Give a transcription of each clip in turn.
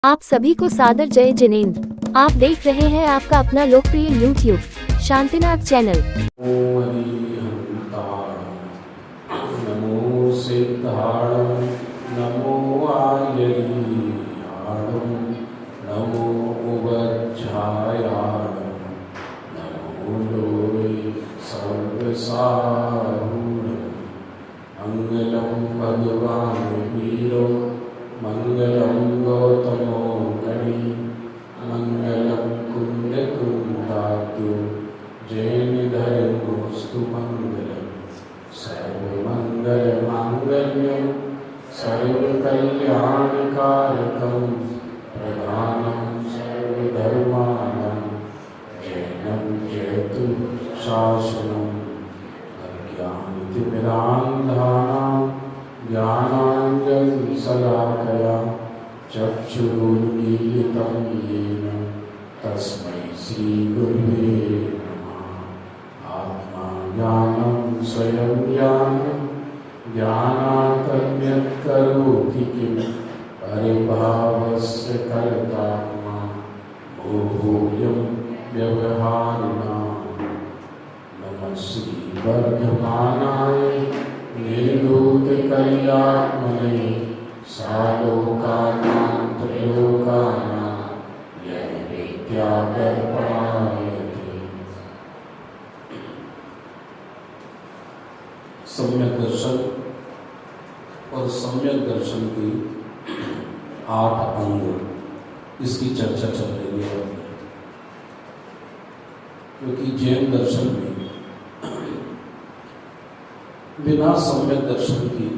आप सभी को सादर जय जिनेंद्र। आप देख रहे हैं आपका अपना लोकप्रिय YouTube शांतिनाथ चैनल। नमो सिद्धाणं नमो आयर्याणं नमो उवज्झायाणं नमो लोये सर्वसारूढं मङ्गलं भगवान् वीरो मङ्गलं गौतमो गणी मङ्गलं कुन्दकुन्दाद्यो जैनधर्मोऽस्तु मङ्गलम् सर्वमङ्गलमाङ्गल्यं सर्वकल्याणकारकं प्रधानं सर्वधर्माणां जैनं जयतु शासनम् अज्ञानतिमिरान्धानां ज्ञानाञ्जनशलाकया चक्षुरुन्मीलितं येन तस्मै श्रीगुरुवे नमः। आत्मा ज्ञानं स्वयं ज्ञानं ज्ञानात् करोति किं परिभावस्य कर्तात्मा मोहोऽयं व्यवहारिणां। नमः श्रीवर्धमानाय निर्धूतकल्यात्मने सालोकानां त्रिलोकानां यज्ञविद्यादर्पणायते। सम्यक दर्शन और सम्यक दर्शन के 8 अंग, इसकी चर्चा चल रही है। क्योंकि जैन दर्शन में बिना सम्यक दर्शन की,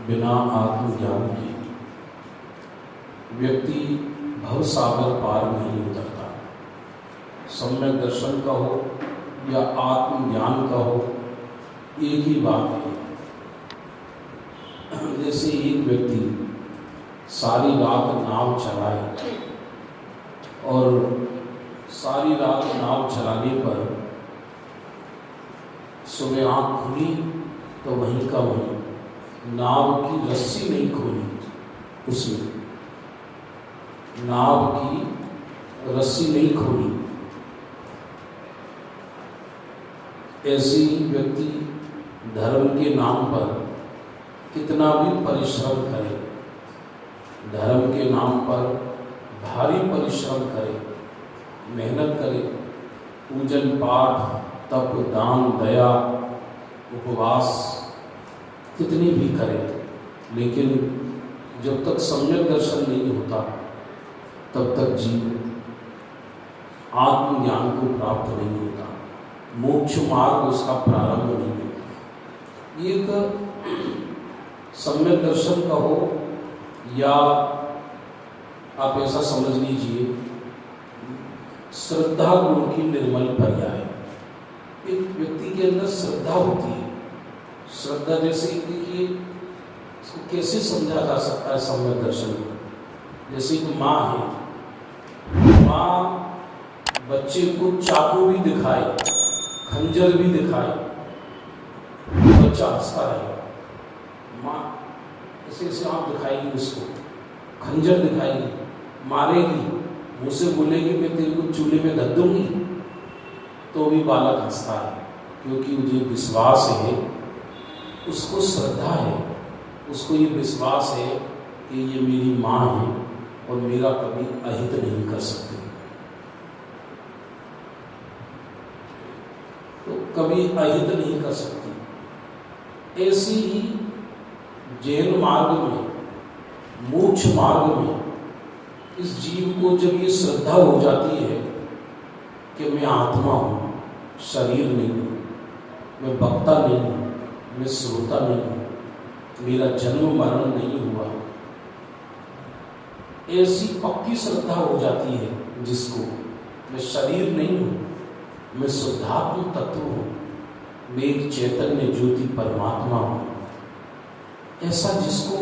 बिना आत्मज्ञान के व्यक्ति भवसागर पार नहीं उतरता। सम्यक दर्शन का हो या आत्मज्ञान का हो, एक ही बात है। जैसे एक व्यक्ति सारी रात नाव चलाए और सारी रात नाव चलाने पर सुबह आँख खुली तो वहीं का वहीं नाव की रस्सी नहीं खोली, उसने नाव की रस्सी नहीं खोली। ऐसी व्यक्ति धर्म के नाम पर कितना भी परिश्रम करे, धर्म के नाम पर भारी परिश्रम करे, मेहनत करे, पूजन पाठ तप दान दया उपवास कितनी भी करे, लेकिन जब तक सम्यक दर्शन नहीं होता तब तक जीव आत्मज्ञान को प्राप्त नहीं होता, मोक्ष मार्ग उसका प्रारंभ नहीं होता। एक सम्यक दर्शन का हो या आप ऐसा समझ लीजिए श्रद्धा गुण की निर्मल पर्याय। एक व्यक्ति के अंदर श्रद्धा होती है। श्रद्धा जैसे देखिए इसको कैसे समझा जा सकता है सम्यक दर्शन को। जैसे एक माँ है, माँ बच्चे को चाकू भी दिखाए, खंजर भी दिखाए, बच्चा हंसता रहेगा। माँ ऐसे ऐसे आँख दिखाएगी, उसको खंजर दिखाएगी, मारेगी, मुँह से बोलेगी मैं तेरे को चूल्हे में धर दूंगी, तो भी बालक हंसता है। क्योंकि मुझे विश्वास है, उसको श्रद्धा है, उसको ये विश्वास है कि ये मेरी माँ है और मेरा कभी अहित नहीं कर सकती, तो कभी अहित नहीं कर सकती। ऐसी ही जैन मार्ग में, मोक्ष मार्ग में इस जीव को जब ये श्रद्धा हो जाती है कि मैं आत्मा हूँ, शरीर नहीं हूँ, मैं वक्ता नहीं हूँ, मैं श्रोता नहीं हूँ, मेरा जन्म मरण नहीं हुआ, ऐसी पक्की श्रद्धा हो जाती है जिसको मैं शरीर नहीं हूँ, मैं शुद्धात्म तत्व हूँ, मैं एक चैतन्य ज्योति परमात्मा हूँ, ऐसा जिसको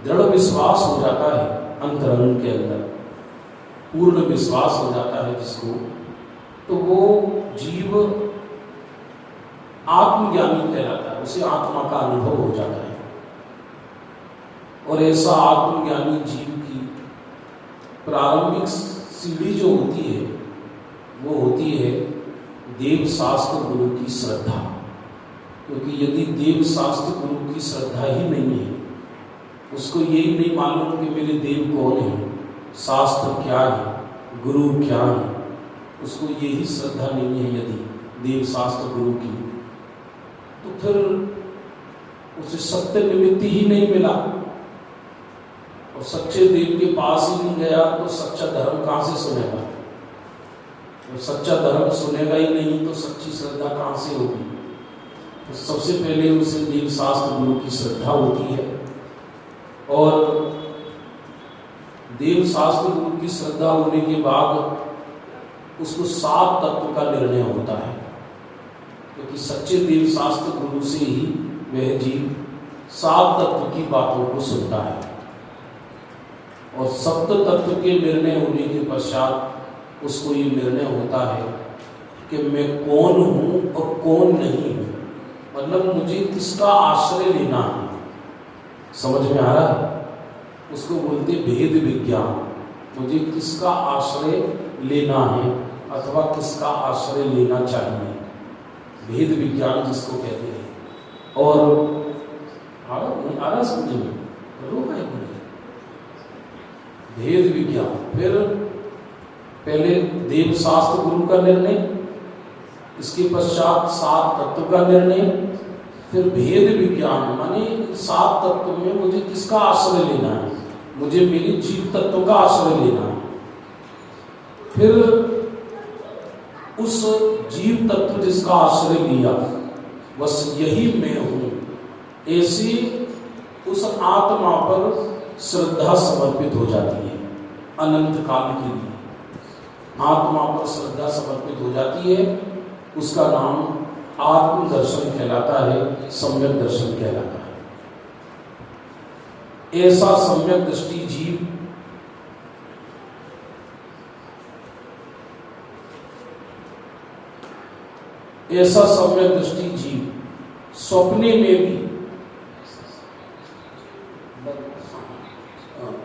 दृढ़ विश्वास हो जाता है, अंतरंग के अंदर पूर्ण विश्वास हो जाता है जिसको, तो वो जीव आत्मज्ञानी कहलाता है, उसे आत्मा का अनुभव हो जाता है। और ऐसा आत्मज्ञानी जीव की प्रारंभिक सीढ़ी जो होती है वो होती है देव शास्त्र गुरु की श्रद्धा। क्योंकि यदि देव शास्त्र गुरु की श्रद्धा ही नहीं है, उसको यही नहीं मालूम कि मेरे देव कौन है, शास्त्र क्या है, गुरु क्या है, उसको यही श्रद्धा नहीं है यदि देव शास्त्र गुरु की, तो फिर उसे सत्य निमित्त ही नहीं मिला और सच्चे देव के पास ही नहीं गया तो सच्चा धर्म कहाँ से सुनेगा? और सच्चा धर्म सुनेगा ही नहीं तो सच्ची श्रद्धा कहाँ से होगी? तो सबसे पहले उसे देव शास्त्र गुरु की श्रद्धा होती है और देव शास्त्र गुरु की श्रद्धा होने के बाद उसको 7 तत्व का निर्णय होता है। क्योंकि सच्चे देव शास्त्र गुरु से ही वह जीव 7 तत्व की बातों को सुनता है और सप्त तत्व के निर्णय होने के पश्चात उसको ये निर्णय होता है कि मैं कौन हूं और कौन नहीं हूं, मतलब मुझे किसका आश्रय लेना है। समझ में आ रहा है? उसको बोलते भेद विज्ञान। मुझे किसका आश्रय लेना है अथवा किसका आश्रय लेना चाहिए, भेद विज्ञान जिसको कहते हैं। और आ रहा समझ में? भेद विज्ञान, फिर पहले देव शास्त्र गुरु का निर्णय, इसके पश्चात 7 तत्व का निर्णय, फिर भेद विज्ञान माने 7 तत्व में मुझे किसका आश्रय लेना है, मुझे मेरे जीव तत्व का आश्रय लेना है। फिर उस जीव तत्व जिसका आश्रय लिया बस यही मैं हूं, ऐसी उस आत्मा पर श्रद्धा समर्पित हो जाती है। अनंत काल के लिए आत्मा पर श्रद्धा समर्पित हो जाती है। उसका नाम आत्म दर्शन कहलाता है, सम्यक दर्शन कहलाता है। ऐसा सम्यक दृष्टि जीव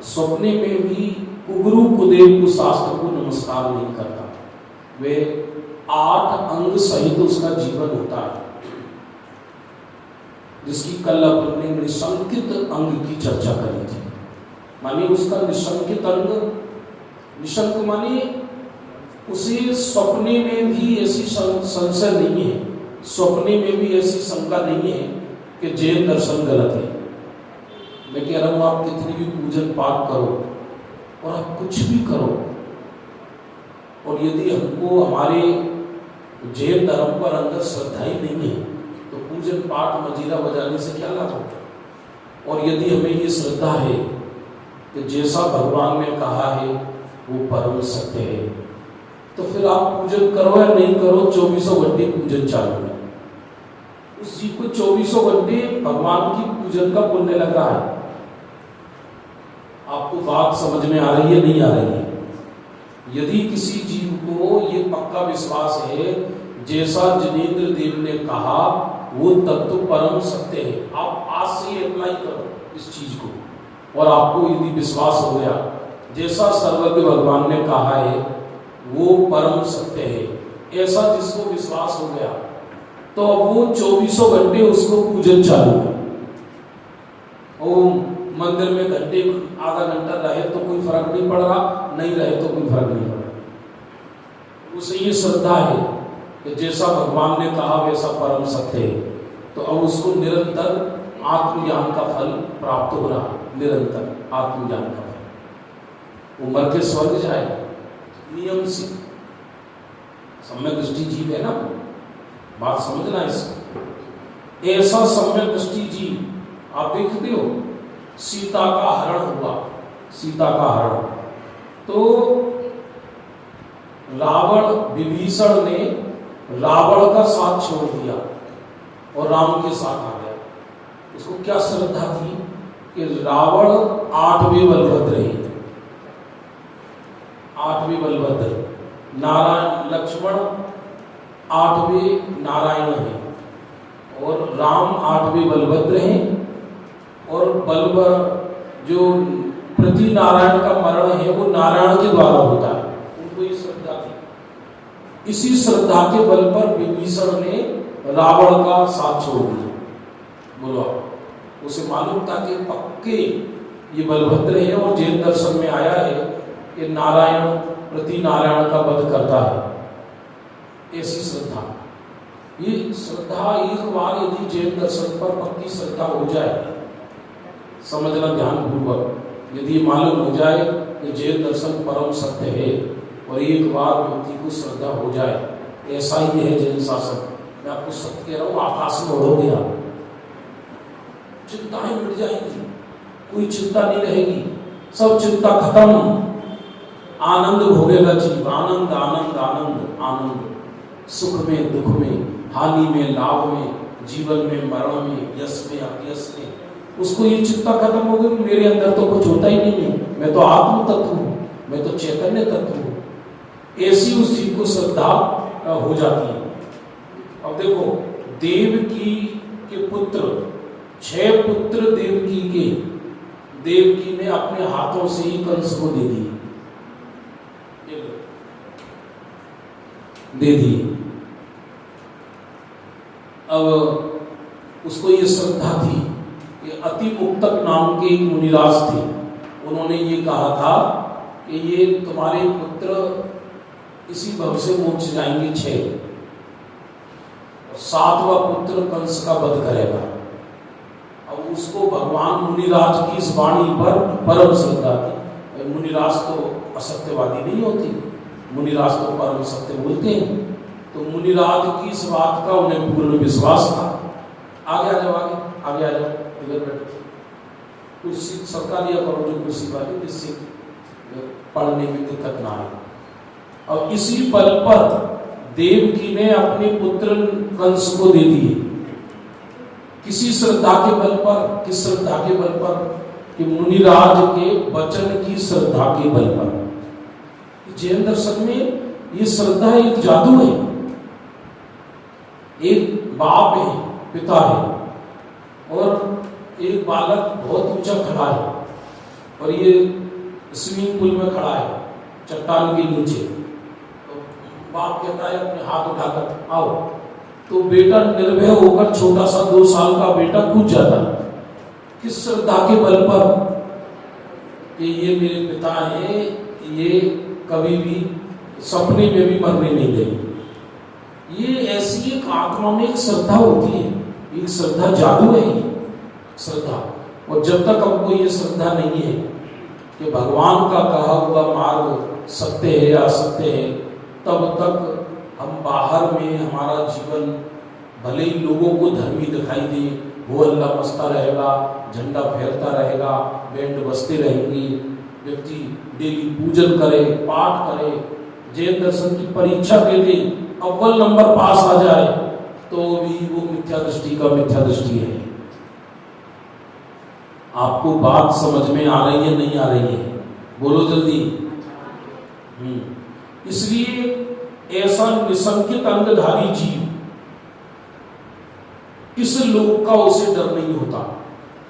स्वप्ने में भी कुगुरु कुदेव को शास्त्र को नमस्कार नहीं करता। वे 8 अंग सहित उसका जीवन होता है, जिसकी कल अपन ने निशंकित अंग की चर्चा करी थी। माने उसका निशंकित अंग, निशंक माने उसे स्वप्ने में भी ऐसी संशय नहीं है, स्वप्ने में भी ऐसी शंका नहीं है कि जैन दर्शन गलत है। मैं कह रहा हूं आप कितनी भी पूजन पाठ करो और आप कुछ भी करो, और यदि हमको हमारे जैन धर्म पर अंदर श्रद्धा ही नहीं है तो पूजन पाठ मजीरा बजाने से क्या लाभ होगा? और यदि हमें ये श्रद्धा है कि जैसा भगवान ने कहा है वो परम सत्य है, तो फिर आप पूजन करो या नहीं करो, 24 घंटे पूजन चालू है। उस जीव को 24 घंटे भगवान की पूजन का पुण्य लग रहा है। आपको बात समझ में आ रही है, नहीं आ रही है? यदि किसी जीव को ये पक्का विश्वास है जैसा जिनेंद्र देव ने कहा वो तत्व परम सत्य है, आप आज से अप्लाई करो इस चीज को, और आपको यदि विश्वास हो गया जैसा सर्वज्ञ भगवान ने कहा है वो परम सत्य है, ऐसा जिसको विश्वास हो गया तो अब वो 24 घंटे उसको पूजन चालू है। और मंदिर में घंटे आधा घंटा रहे तो कोई फर्क नहीं पड़ रहा, नहीं रहे तो कोई फर्क नहीं पड़ रहा। उसे ये श्रद्धा है कि जैसा भगवान ने कहा वैसा परम सत्य है, तो अब उसको निरंतर आत्मज्ञान का फल प्राप्त हो रहा है। निरंतर आत्मज्ञान का फल, वो मर के स्वर्ग जाएगा नियम से। सम्यक दृष्टि जीव है ना, बात समझना इसको। ऐसा सम्यक दृष्टि जीव आप देखते हो, सीता का हरण हुआ, सीता का हरण, तो रावण विभीषण ने रावण का साथ छोड़ दिया और राम के साथ आ गया। उसको क्या श्रद्धा थी कि रावण 8वें बलभद्र है, 8वें बलभद्र, नारायण लक्ष्मण 8वें नारायण है और राम 8वें बलभद्र हैं, और बलभद्र जो पृथ्वी नारायण का मरण है वो नारायण के द्वारा होता है, उनको ये श्रद्धा थी। इसी श्रद्धा के बल पर विभीषण ने रावण का साथ छोड़ दिया। बोलो, उसे मालूम था कि पक्के ये बलभद्र है और जैन दर्शन में आया है कि नारायण पृथ्वी नारायण का वध करता है। ऐसी श्रद्धा, ये श्रद्धा एक बार यदि जैन दर्शन पर पक्की श्रद्धा हो जाए, समझना ध्यान पूर्वक, यदि मालूम हो जाए कि जैन दर्शन परम सत्य है और एक बार व्यक्ति को श्रद्धा हो जाए, ऐसा ही है जैन शासन। मैं आपको सत्य कह रहा हूँ, आकाश में उड़ोगे आप, चिंताएं मिट जाएंगी, कोई चिंता नहीं रहेगी, सब चिंता खत्म, आनंद भोगेगा जीव, आनंद आनंद आनंद आनंद, सुख में दुख में, हानि में लाभ में, जीवन में मरण में, यश में अपयश में, उसको ये चिंता खत्म हो गई, मेरे अंदर तो कुछ होता ही नहीं है, मैं तो आत्म तत्व हूँ, मैं तो चैतन्य तत्व हूँ। ऐसी उस जीव को श्रद्धा हो जाती है। अब देखो, देवकी के पुत्र, 6 पुत्र देवकी के, देवकी ने अपने हाथों से ही कंस को दे दिए, दे दिए। अब उसको ये श्रद्धा थी कि अति मुक्तक नाम के एक मुनिराज थे, उन्होंने ये कहा था कि ये तुम्हारे पुत्र इसी भव से मोक्ष जाएंगे 6, और 7वां पुत्र कंस का वध करेगा। अब उसको भगवान मुनिराज की इस वाणी पर परम श्रद्धा थी। मुनिराज तो असत्यवादी नहीं होती, मुनिराज तो परम सत्य बोलते हैं, तो मुनिराज की इस बात का उन्हें पूर्ण विश्वास था। आगे आ जाओ, आगे आ जाओ, इधर बैठो, कुर्सी सरका लिया करो जो कुर्सी वाली, जिससे पढ़ने में दिक्कत ना आए। अब इसी बल पर देवकी ने अपने पुत्र कंस को दे दिए, किसी श्रद्धा के बल पर, किस श्रद्धा के बल पर, कि मुनिराज के वचन की श्रद्धा के बल पर। जैन दर्शन में ये श्रद्धा एक जादू है। एक बाप है, पिता है, और एक बालक बहुत ऊंचा खड़ा है, और ये स्विमिंग पूल में खड़ा है चट्टान के नीचे, तो बाप कहता है अपने हाथ उठाकर आओ, तो बेटा निर्भय होकर, छोटा सा 2 साल का बेटा कूद जाता है। किस श्रद्धा के बल पर कि ये मेरे पिता हैं, ये कभी भी सपने में भी मरने नहीं देंगे। ये ऐसी एक आत्मा में एक श्रद्धा होती है, एक श्रद्धा जादू है ये श्रद्धा। और जब तक हमको ये श्रद्धा नहीं है कि भगवान का कहा हुआ मार्ग सत्य है या असत्य है, तब तक हम बाहर में हमारा जीवन भले ही लोगों को धर्मी दिखाई दे, वो अल्लाह मस्ता रहेगा, झंडा फेरता रहेगा, बैंड बजते रहेंगी, व्यक्ति डेली पूजन करे, पाठ करे, जैन दर्शन की परीक्षा दे दे, अव्वल नंबर पास आ जाए, तो भी वो मिथ्या दृष्टि का मिथ्या दृष्टि है। आपको बात समझ में आ रही है, नहीं आ रही है? बोलो जल्दी। इसलिए ऐसा निसंकित अंगधारी जीव, इस लोक का उसे डर नहीं होता,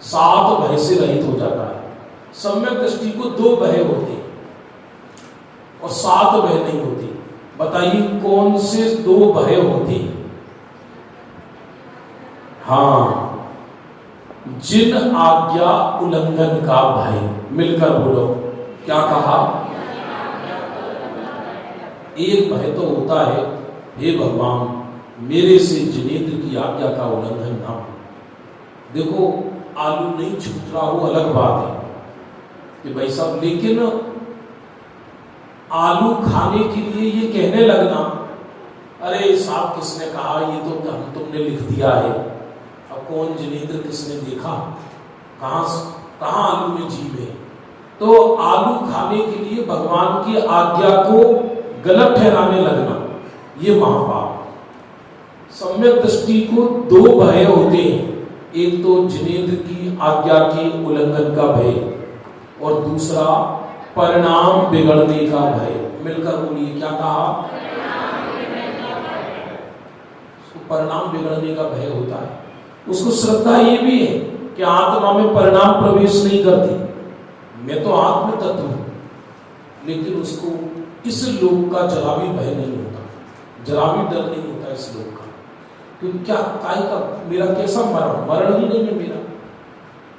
7 भय से रहित हो जाता है। सम्यक दृष्टि को 2 भय होते और 7 भय नहीं होते। बताइए कौन से 2 भय होते? हाँ, जिन आज्ञा उल्लंघन का भय। मिलकर बोलो, क्या कहा? एक भय तो होता है, हे भगवान मेरे से जिनेंद्र की आज्ञा का उल्लंघन ना हो। देखो आलू नहीं छूट रहा हो अलग बात है कि भाई साहब, लेकिन आलू खाने के लिए ये कहने लगना, अरे साहब किसने कहा, ये तो तुमने लिख दिया है, अब कौन जिनेंद्र किसने देखा, कहाँ आलू में जीव है। तो आलू खाने के लिए भगवान की आज्ञा को गलत ठहराने लगना, ये महापाप। सम्यक दृष्टि को 2 भय होते हैं, एक तो जिनेंद्र की आज्ञा के उल्लंघन का भय और दूसरा परिणाम बिगड़ने का भय। मिलकर बोलिए, क्या कहा? परिणाम बिगड़ने का भय होता है। उसको श्रद्धा ये भी है कि आत्मा में परिणाम प्रवेश नहीं करती, मैं तो आत्म तत्व हूं, लेकिन उसको इस लोक का जरा भी भय नहीं होता, जरा भी डर नहीं होता इस लोक का। क्योंकि क्या काय का मेरा कैसा मरण ही नहीं है मेरा।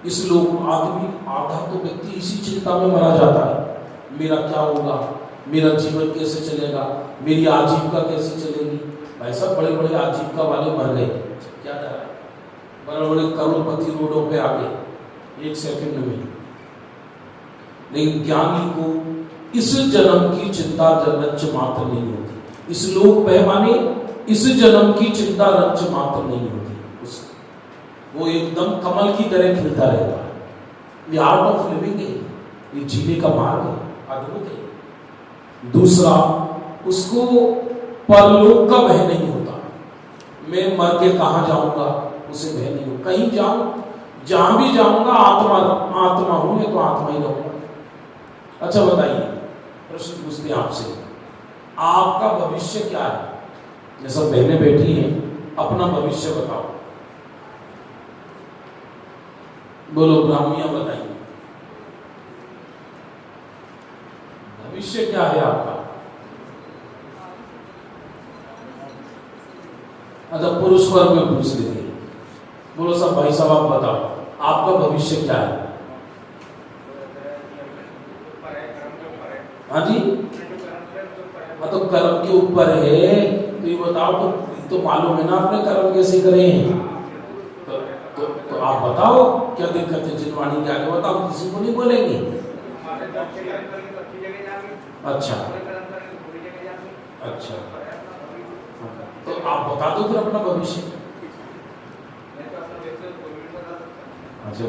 इस लोक आदमी आधा तो व्यक्ति इसी चिंता में मरा जाता है, मेरा क्या होगा, मेरा जीवन कैसे चलेगा, मेरी आजीविका कैसे चलेगी। भाई साहब बड़े बड़े आजीविका वाले मर गए, क्या डर है, बड़े बड़े करोड़पति रोडों पे आ गए 1 सेकंड में। लेकिन ज्ञानी को इस जन्म की चिंता रंच मात्र नहीं होती, इस लोक पैमाने इस जन्म की चिंता रंच मात्र नहीं होती उसको। वो एकदम कमल की तरह खिलता रहता है। ये आर्ट ऑफ लिविंग है, ये जीने का मार्ग है, अद्भुत है। दूसरा, उसको परलोक का भय नहीं होता, मैं मर के कहां जाऊंगा उसे भय नहीं हो। कहीं जाऊं, जहां भी जाऊंगा आत्मा हूं, मैं तो आत्मा ही रहूंगा। अच्छा बताइए, प्रश्न पूछते हैं आपसे, आपका भविष्य क्या है? जैसा बहनें बैठी हैं, अपना भविष्य बताओ, बोलो ब्राह्मणियां बताइए, भविष्य क्या है आपका? अच्छा पुरुष वर्ग में पूछ लेते हैं, बोलो सब भाई साहब आप बताओ, आपका भविष्य क्या है? हाँ जी, तो कर्म के ऊपर है, तो ये बताओ, तो मालूम है ना आपने कर्म कैसे करे हैं, तो आप बताओ क्या दिक्कत है? जिनवाणी के आगे बताओ, किसी को नहीं बोलेंगे। अच्छा अच्छा, तो आप बता दो फिर अपना भविष्य। अच्छा,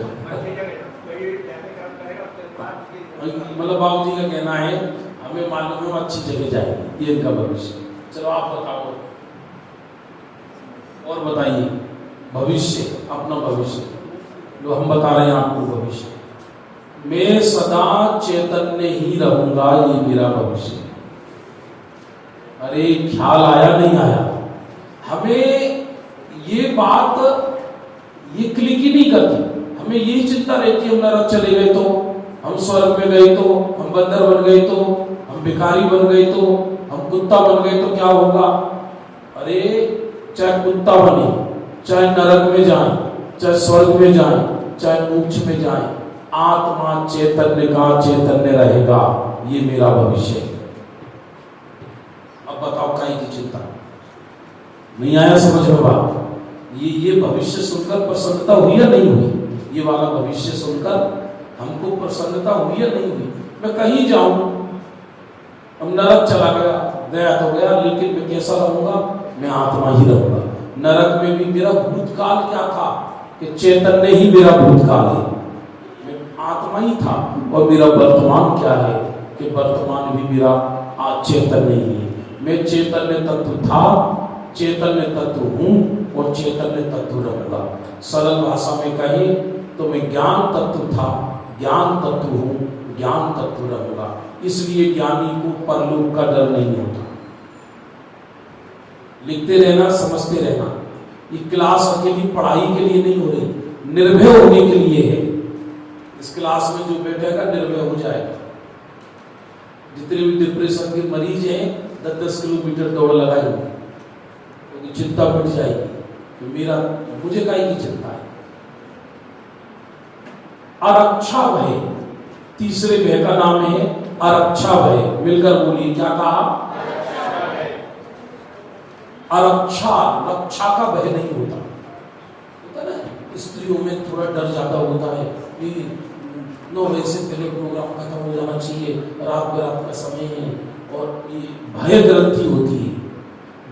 मतलब बाबू जी का कहना है हमें मालूम है अच्छी जगह जाएंगे, ये इनका भविष्य। चलो आप बताओ और बताइए भविष्य, अपना भविष्य जो हम बता रहे हैं आपको भविष्य। मैं सदा चैतन्य ही रहूंगा, ये मेरा भविष्य। अरे ख्याल आया नहीं आया? हमें ये बात ये क्लिक ही नहीं करती, हमें यही चिंता रहती है हम नरक चले गए तो, हम स्वर्ग में गए तो, हम बंदर बन गए तो, हम भिखारी बन गए तो, हम कुत्ता बन गए तो क्या होगा। अरे चाहे कुत्ता बने, चाहे नरक में जाए, चाहे स्वर्ग में जाए, चाहे मोक्ष में जाए, आत्मा चैतन्य का चैतन्य रहेगा, ये मेरा भविष्य है। अब बताओ काहे की चिंता? नहीं आया समझ में बात? ये भविष्य सुनकर प्रसन्नता हुई या नहीं हुई? ये वाला भविष्य सुनकर हमको प्रसन्नता हुई या नहीं हुई? मैं कहीं जाऊं, अब नरक चला गया तो गया, लेकिन मैं कैसा रहूंगा? मैं आत्मा ही रहूंगा। नरक में भी मेरा भूतकाल क्या था कि चैतन्य ही मेरा भूतकाल है, मैं आत्मा ही था। और मेरा वर्तमान क्या है कि वर्तमान भी मेरा चैतन्य ही है। मैं चैतन्य तत्व था, चैतन्य तत्व हूं और चैतन्य तत्व रहूंगा। सरल भाषा में कहे तो मैं ज्ञान तत्व था, ज्ञान तत्व हूं, ज्ञान तत्व रहूंगा। इसलिए ज्ञानी को परलोक का डर नहीं होता। लिखते रहना, समझते रहना। ये क्लास अकेली पढ़ाई के लिए नहीं हो रही, निर्भय होने के लिए है। इस क्लास में जो बैठेगा निर्भय हो जाएगा। जितने भी डिप्रेशन के मरीज हैं 10-10 किलोमीटर दौड़ लगाएंगे, क्योंकि चिंता मिट जाएगी तो मुझे काहे की चिंता है। अरक्षा भय, तीसरे भय का नाम है अरक्षा भय। मिलकर बोलिए, क्या कहा? अरक्षा, रक्षा का भय नहीं होता ना। स्त्रियों में थोड़ा डर ज्यादा होता है, 9 बजे से पहले प्रोग्राम खत्म हो जाना चाहिए, रात का समय है, और ये भय ग्रंथि होती है।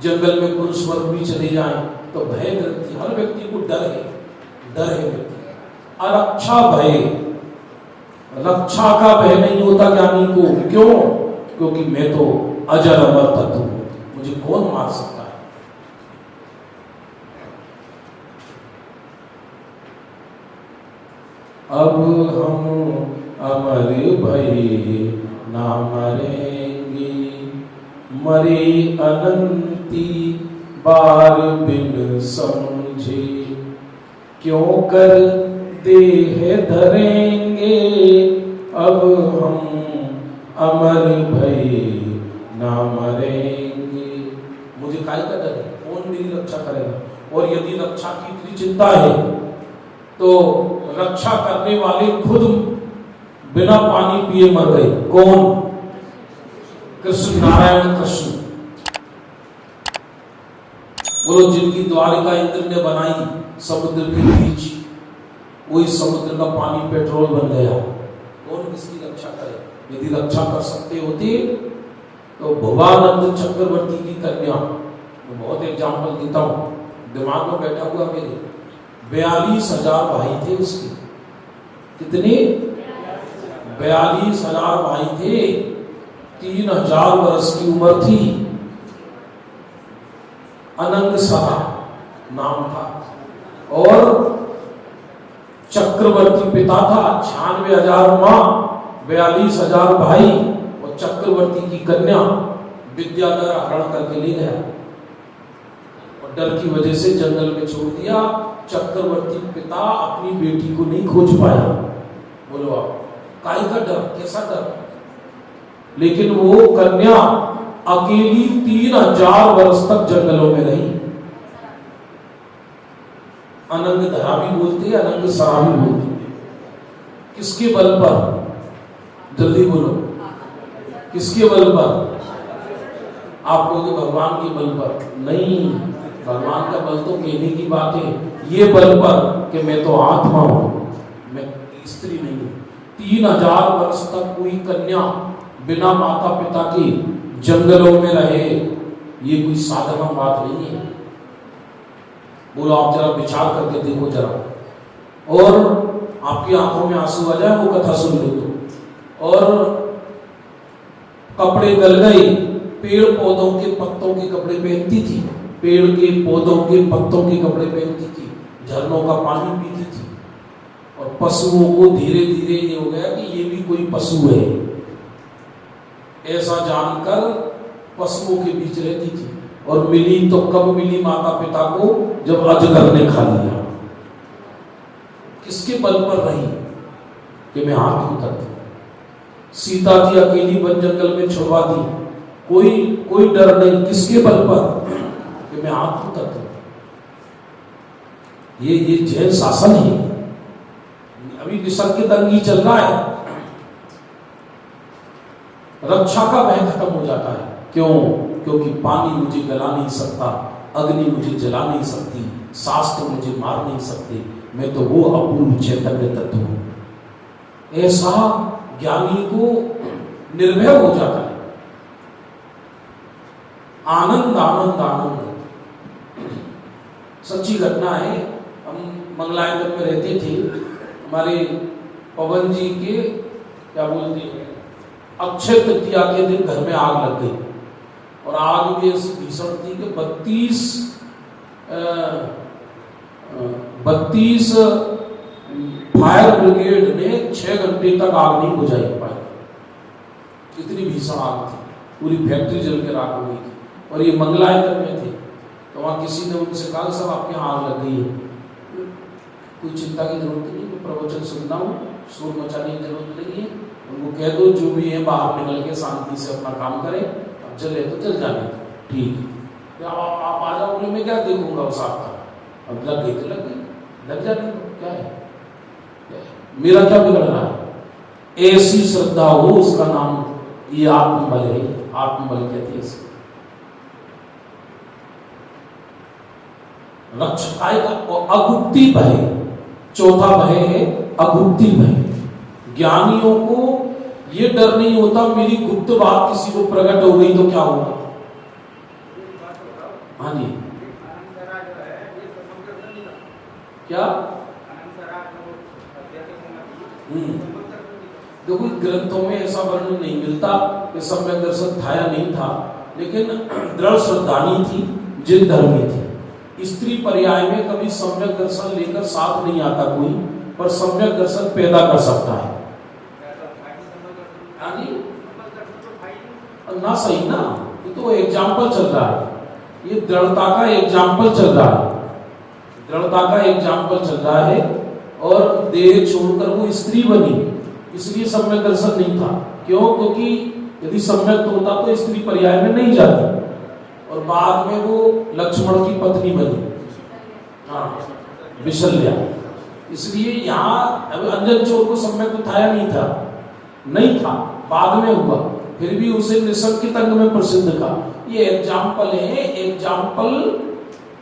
जंगल में पुरुष वर्ग भी चले जाएं तो भय ग्रंथि, हर व्यक्ति को डर है व्यक्ति। अरक्षा भय, रक्षा का भय नहीं होता ज्ञानी को। क्यों? क्योंकि मैं तो अजर अमर तत्व हूं, मुझे कौन मार सकता है। अब हम अमर भई ना मरेंगे, मरे अनंती बार बिन समझे, क्यों कर देह धरेंगे अब हम अमर भई ना मरेंगे। मुझे काय का डर है, कौन मेरी रक्षा करेगा? और यदि रक्षा की इतनी चिंता है तो रक्षा करने वाले खुद बिना पानी पिए मर गए। कौन? कृष्ण, नारायण कृष्ण। बोलो, जिनकी द्वारिका इंद्र ने बनाई समुद्र के बीच, वही समुद्र का पानी पेट्रोल बन गया। कौन किसकी रक्षा करे? यदि रक्षा कर सकते होते तो भवानंद चक्रवर्ती की कन्या, मैं बहुत एग्जाम्पल देता हूं, दिमाग में बैठा हुआ मेरे, 42,000 भाई थे उसके। कितने? 42,000 भाई थे। 3,000 वर्ष की उम्र थी। अनंग सहा नाम था और चक्रवर्ती पिता था। 96,000 मां, 42,000 भाई और चक्रवर्ती की कन्या। विद्याधर हरण करके ले गया और डर की वजह से जंगल में छोड़ दिया। चक्रवर्ती पिता अपनी बेटी को नहीं खोज पाया। बोलो आप, काय का डर? कैसा डर? लेकिन वो कन्या अकेली 3,000 वर्ष तक जंगलों में रही। अनंग धरा भी बोलते हैं, अनंग सरा भी बोलते हैं। किसके बल पर? जल्दी बोलो, किसके बल पर? आप लोग भगवान के बल पर नहीं। भगवान का बल तो कहने की बात है, ये बल पर कि मैं तो आत्मा हूं, मैं स्त्री नहीं हूं। 3,000 वर्ष तक कोई कन्या बिना माता पिता के जंगलों में रहे, ये कोई साधारण बात नहीं है। बोलो, आप जरा विचार करके देखो जरा, और आपकी आंखों में आंसू आ जाए वो कथा सुन लो तो। और कपड़े गल गए, पेड़ पौधों के पत्तों के कपड़े पहनती थी, पेड़ के पौधों के पत्तों के कपड़े पहनती थी, झरनों का पानी पीती थी, और पशुओं को धीरे धीरे ये हो गया कि ये भी कोई पशु है, ऐसा जानकर पशुओं के बीच रहती थी। और मिली तो कब मिली माता पिता को? जब अजगर ने खा लिया। किसके बल पर रही कि मैं आत्म तत्व? सीता जी अकेली वन जंगल में छुड़वा दी, कोई डर नहीं। किसके बल पर? कि मैं आत्म तत्व। ये जैन शासन है। अभी निसर्ग दंगी चल रहा है, रक्षा का भय खत्म हो जाता है। क्यों? क्योंकि पानी मुझे गला नहीं सकता, अग्नि मुझे जला नहीं सकती, शास्त्र मुझे मार नहीं सकते, मैं तो वो अपूर्व चैतन्य तत्व हूं। ऐसा ज्ञानी को निर्भय हो जाता है। आनंद आनंद आनंद। सच्ची घटना है। हम मंगलायतन में रहते थे, हमारे पवन जी के क्या बोलते हैं, अक्षय तृतीया के दिन घर में आग लग गई। और आग भी ऐसी भीषण थी कि 32 फायर ब्रिगेड ने 6 घंटे तक आग नहीं बुझाई पाई। इतनी भीषण आग थी, पूरी फैक्ट्री जल के राख हो गई थी। और ये मंगलायतन में थे, तो वहां किसी ने उनसे कहा, सब आपके यहाँ आग लग गई है, कोई चिंता की जरूरत नहीं, कोई प्रवचन सुनना हो, शोर मचाने की जरूरत नहीं है, उनको कह दो जो भी है बाहर निकल के शांति से अपना काम करे, अब जले तो जल जाने, ठीक है। आप आ जाओ, बोले मैं क्या देखूंगा उस आग का, अब लग गई तो लग गई, लग जाने क्या है, मेरा क्या बिगड़ रहा है? ऐसी श्रद्धा हो, उसका नाम ये आत्मबल है। आत्मबल कहते हैं इसे। रक्षकाय का अगुप्ती भय, चौथा भय है अगुप्ती भय। ज्ञानियों को ये डर नहीं होता मेरी गुप्त बात किसी को प्रकट हो गई तो क्या होगा। हाँ जी, क्या? देखो ग्रंथों में ऐसा वर्णन नहीं मिलता कि सम्यक दर्शन था या नहीं था, लेकिन दृढ़ श्रद्धानी थी, जिन धर्मी थी। स्त्री पर्याय में कभी सम्यक दर्शन लेकर साथ नहीं आता कोई, पर सम्यक दर्शन पैदा कर सकता है। हाँ जी, ना सही ना, ये तो एग्जाम्पल चल रहा है, ये दृढ़ता का एग्जाम्पल चल रहा है, दृढ़ता का एग्जाम्पल चल रहा है। और देह छोड़कर वो स्त्री बनी, इसलिए सम्यक दर्शन नहीं था। क्यों? क्योंकि यदि सम्यक होता तो स्त्री पर्याय में नहीं जाती और बाद में वो लक्ष्मण की पत्नी बनी, हाँ, विशल्या। इसलिए यहाँ अंजन चोर को सम्यक उठाया नहीं था, बाद में हुआ। फिर भी उसे निसंकित अंग में प्रसिद्ध का। ये एग्जाम्पल है, एग्जाम्पल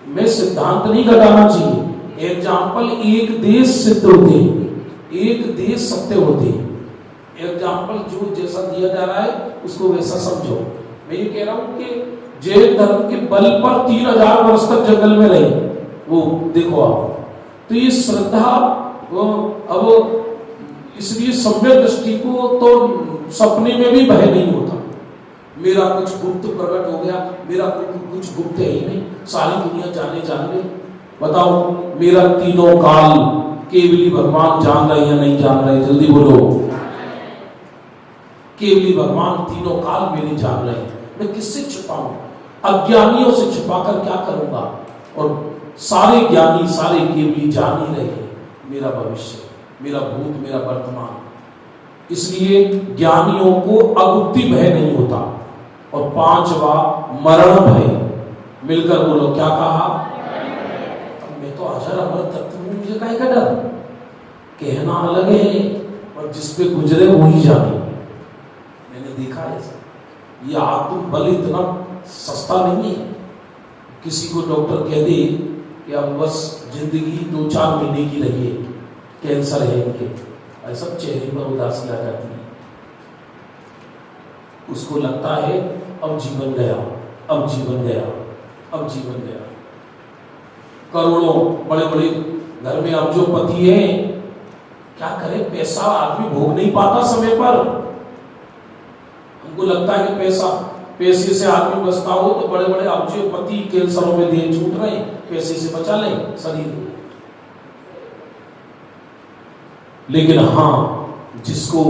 में सिद्धांत नहीं घटाना चाहिए। एग्जाम्पल एक देश सिद्ध होते, एक देश सत्य होते। एग्जाम्पल जो जैसा दिया जा रहा है उसको वैसा समझो। मैं ये कह रहा हूं कि जैन धर्म के बल पर 3000 वर्ष तक जंगल में रहे, वो देखो आप। तो ये श्रद्धा अब इसलिए सम्यक दृष्टि को तो सपने में भी भय नहीं होता। मेरा कुछ गुप्त प्रकट हो गया, मेरा कुछ गुप्त है ही नहीं, सारी दुनिया जाने। बताओ मेरा तीनों काल केवली भगवान जान रहे या नहीं जान रहे? जल्दी बोलो। केवली भगवान तीनों काल मेरे जान रहे हैं। मैं किससे छिपाऊं? अज्ञानियों से छिपाकर क्या करूंगा? और सारे ज्ञानी, सारे केवली जान ही रहे हैं मेरा भविष्य, मेरा भूत, मेरा वर्तमान। इसलिए ज्ञानियों को अगुप्ति भय नहीं होता। और 5वां मरण भय। मिलकर बोलो, क्या कहा? मैं तो अजर अमर तत्व हूं, मुझे काहे का डर? कहना अलग है और जिस पे गुजरे वो ही जाने। मैंने देखा है ये आत्म बल इतना सस्ता नहीं है। किसी को डॉक्टर कह दे कि अब बस जिंदगी 2-4 महीने की रही है, कैंसर है इनके, ऐसा चेहरे पर उदासी आ जाती है। उसको लगता है अब जीवन गया, अब जीवन गया, अब जीवन गया। करोड़ों बड़े बड़े घर में अब जो पति है, क्या करे? पैसा आदमी भोग नहीं पाता समय पर। हमको लगता है कि पैसे से आदमी बचता हो, तो बड़े बड़े अब जो पति कैंसरों में देह छूट रहे, पैसे से बचा लें शरीर को। लेकिन हाँ, जिसको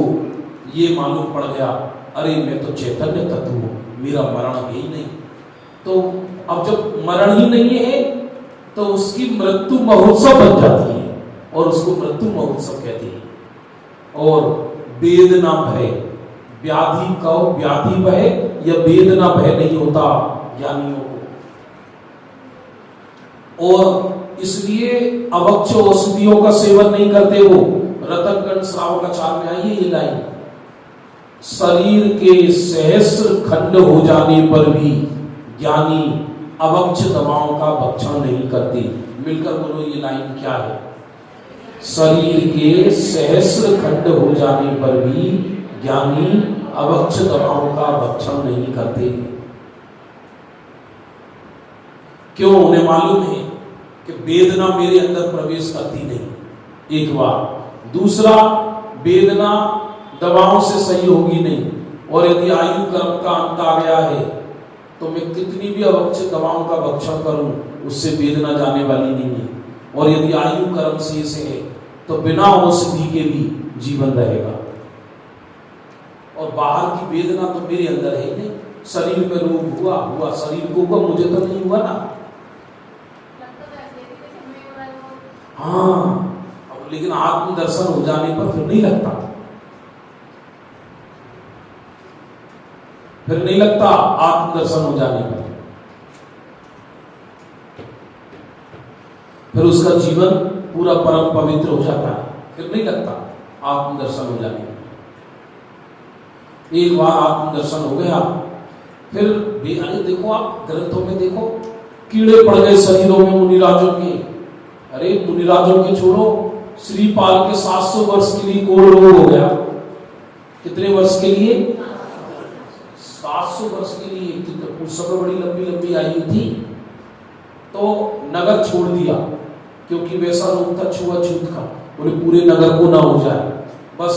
ये मालूम पड़ गया, अरे मैं तो चैतन्य तत्व हूं, मेरा मरण है ही नहीं, तो अब जब मरण ही नहीं है तो उसकी मृत्यु महोत्सव बन जाती है और उसको मृत्यु महोत्सव कहते हैं। और वेदना भय, व्याधि का व्याधि भय या वेदना भय नहीं होता ज्ञानियों को। और इसलिए अभक्ष औषधियों का सेवन नहीं करते वो। रतनगढ़ श्रावकाचार्य में आई है ये लाइन, शरीर के सहस्र खंड हो जाने पर भी ज्ञानी अभक्ष दवाओं का भक्षण नहीं करते। मिलकर बोलो ये लाइन क्या है? शरीर के सहस्र खंड हो जाने पर भी ज्ञानी अभक्ष दवाओं का भक्षण नहीं करते। क्यों? उन्हें मालूम है कि वेदना मेरे अंदर प्रवेश करती नहीं, एक बार। दूसरा, वेदना दवाओं से सही होगी नहीं। और यदि आयु कर्म का अंत आ गया है तो मैं कितनी भी अभक्ष दवाओं का भक्षण करूं, उससे वेदना जाने वाली नहीं है। और यदि आयु कर्म शेष है तो बिना औषधि के भी जीवन रहेगा। और बाहर की वेदना तो मेरे अंदर है ही नहीं। शरीर में रोग हुआ शरीर को हुआ, मुझे तो नहीं हुआ ना। हाँ, लेकिन आत्मदर्शन हो जाने पर फिर नहीं लगता, फिर नहीं लगता। आत्मदर्शन हो जाने पर फिर उसका जीवन पूरा परम पवित्र हो जाता है, फिर नहीं लगता आत्मदर्शन हो जाने पर। एक बार आत्मदर्शन हो गया फिर भी, अरे देखो आप ग्रंथों में देखो, कीड़े पड़ गए शरीरों में मुनिराजों के। अरे मुनिराजों के छोड़ो, श्रीपाल के 700 वर्ष के लिए कोढ़ रोग हो गया। कितने वर्ष के लिए? 700 वर्ष के लिए। उस समय बड़ी लंबी लंबी आयु थी। तो नगर छोड़ दिया क्योंकि वैसा रोग था छुआछूत का, बोले पूरे नगर को ना हो जाए, बस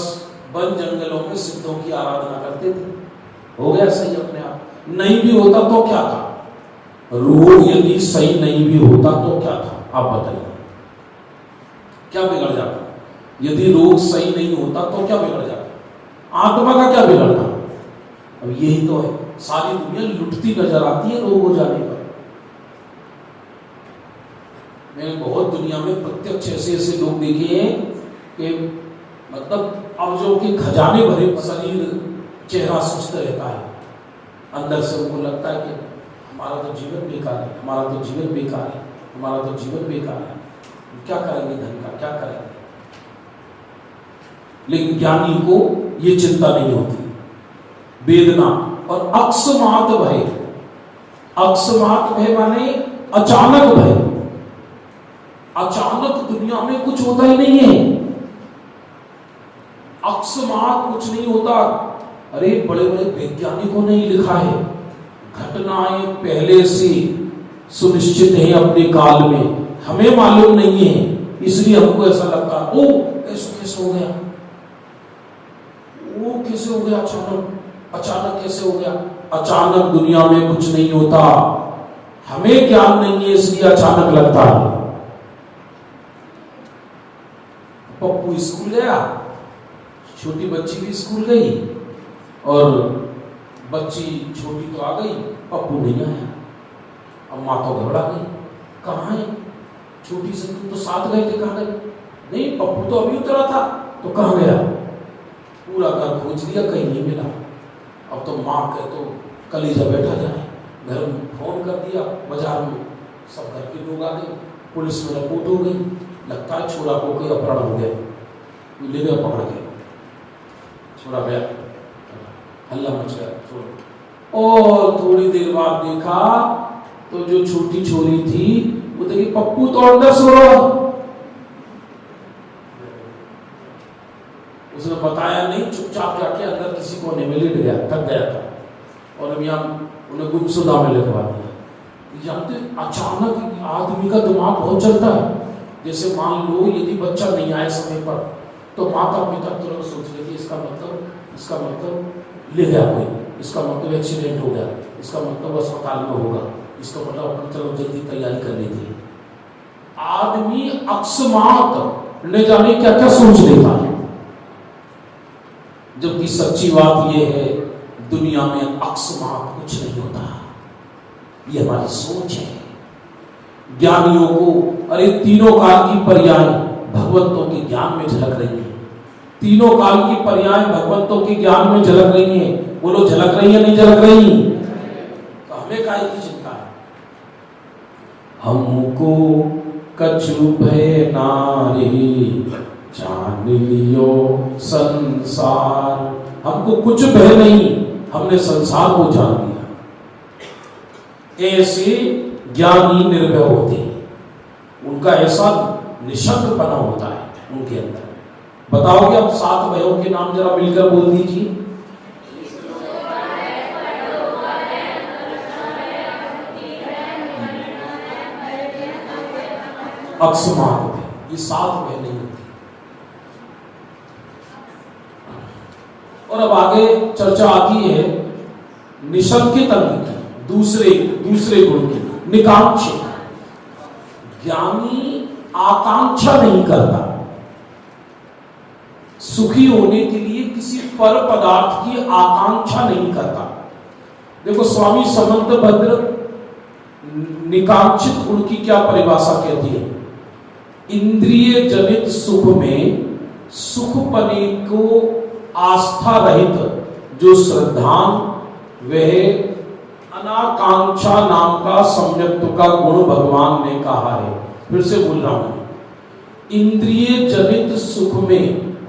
वन जंगलों में सिद्धों की आराधना करते थे। हो गया सही अपने आप। नहीं भी होता तो क्या था? रोग यदि सही नहीं भी होता तो क्या था? आप बताइए, क्या बिगड़ जाता? यदि रोग सही नहीं होता तो क्या बिगड़ जाता? आत्मा का क्या बिगड़ता? अब यही तो है, सारी दुनिया लुटती नजर आती है रोग हो जाने पर। मैंने बहुत दुनिया में प्रत्यक्ष ऐसे ऐसे लोग देखे हैं कि मतलब अब कागजों के खजाने भरे शरीर, चेहरा सुस्त रहता है। अंदर से उनको लगता है कि हमारा तो जीवन बेकार है, हमारा तो जीवन बेकार है, हमारा तो जीवन बेकार है, क्या करेंगे धन का, क्या करेंगे। लेकिन ज्ञानी को ये चिंता नहीं होती। वेदना और अकस्मात भय, अकस्मात भय माने अचानक भय। अचानक दुनिया में कुछ होता ही नहीं है, अकस्मात कुछ नहीं होता। अरे बड़े बड़े वैज्ञानिकों ने ही लिखा है, घटनाएं पहले से सुनिश्चित है अपने काल में, हमें मालूम नहीं है, इसलिए हमको ऐसा लगता है ओ ऐसा कैसे हो गया, वो कैसे हो गया, अचानक अचानक कैसे हो गया। अचानक दुनिया में कुछ नहीं होता, हमें ज्ञान नहीं है इसलिए अचानक लगता है। पप्पू स्कूल गया, छोटी बच्ची भी स्कूल गई, और बच्ची छोटी तो आ गई, पप्पू नहीं आया। अब माँ तो घबरा गई, कहाँ है छोटी से, तुम तो साथ गए थे, कहाँ गए। नहीं पप्पू तो अभी उतरा था, तो कहाँ गया। पूरा घर खोज लिया, कहीं नहीं मिला। अब तो माँ कहे तो कलेजा बैठा जाए, घर में फोन कर दिया, बाजार में सब घर के लोग आ गए, पुलिस में रिपोर्ट हो गई, लगता है छोरा को कोई अपहरण हो गया, ले गया पकड़ के, छोरा गया, हल्ला मच गया छोड़। और थोड़ी देर बाद देखा तो जो छोटी छोरी थी वो देखी पप्पू तो अंदर सो रहा। उसने बताया नहीं, चुपचाप जाके अंदर किसी कोने में लेट गया, थक गया था, और अब यहाँ उन्हें गुमशुदा में लिखवा दिया। जानते अचानक आदमी का दिमाग बहुत चलता है। जैसे मान लो यदि बच्चा नहीं आए समय पर, तो माता पिता तुरंत सोच लेती इसका मतलब ले गया कोई, इसका मतलब एक्सीडेंट हो गया, इसका मतलब अस्पताल में होगा, इसका मतलब अपन चलो जल्दी तैयारी कर लेते। आदमी अकस्मात न जाने क्या क्या सोच लेता है, जबकि सच्ची बात यह है दुनिया में अकस्मात कुछ नहीं होता, ये हमारी सोच है। ज्ञानियों को अरे तीनों काल की पर्याय भगवंतों के ज्ञान में झलक रही है, तीनों काल की पर्याय भगवंतों के ज्ञान में झलक रही है। बोलो झलक रही है नहीं झलक रही, तो हमें काहे की चिंता है। हमको कछु भय नारी जान लियो संसार, हमको कुछ भय नहीं, हमने संसार को जान लिया। ऐसे ज्ञानी निर्भय होते हैं, उनका ऐसा निशंकपना होता है उनके अंदर। बताओगे अब 7 भयों के नाम जरा मिलकर बोल दीजिए। अकस्मात भय, ये 7 भय नहीं होते। और अब आगे चर्चा आती है निशंकित अंग की, दूसरे गुण की, निकांक्षित। ज्ञानी आकांक्षा नहीं करता, सुखी होने के लिए किसी पर पदार्थ की आकांक्षा नहीं करता। देखो स्वामी समंत भद्र निकांक्षित गुण की क्या परिभाषा कहती है। इंद्रिय जनित सुख में सुख पने को आस्था रहित जो श्रद्धान, वह अनाकांक्षा नाम का सम्यक्त्व का गुण भगवान ने कहा है। फिर से बोल रहा हूं, इंद्रिय जनित सुख में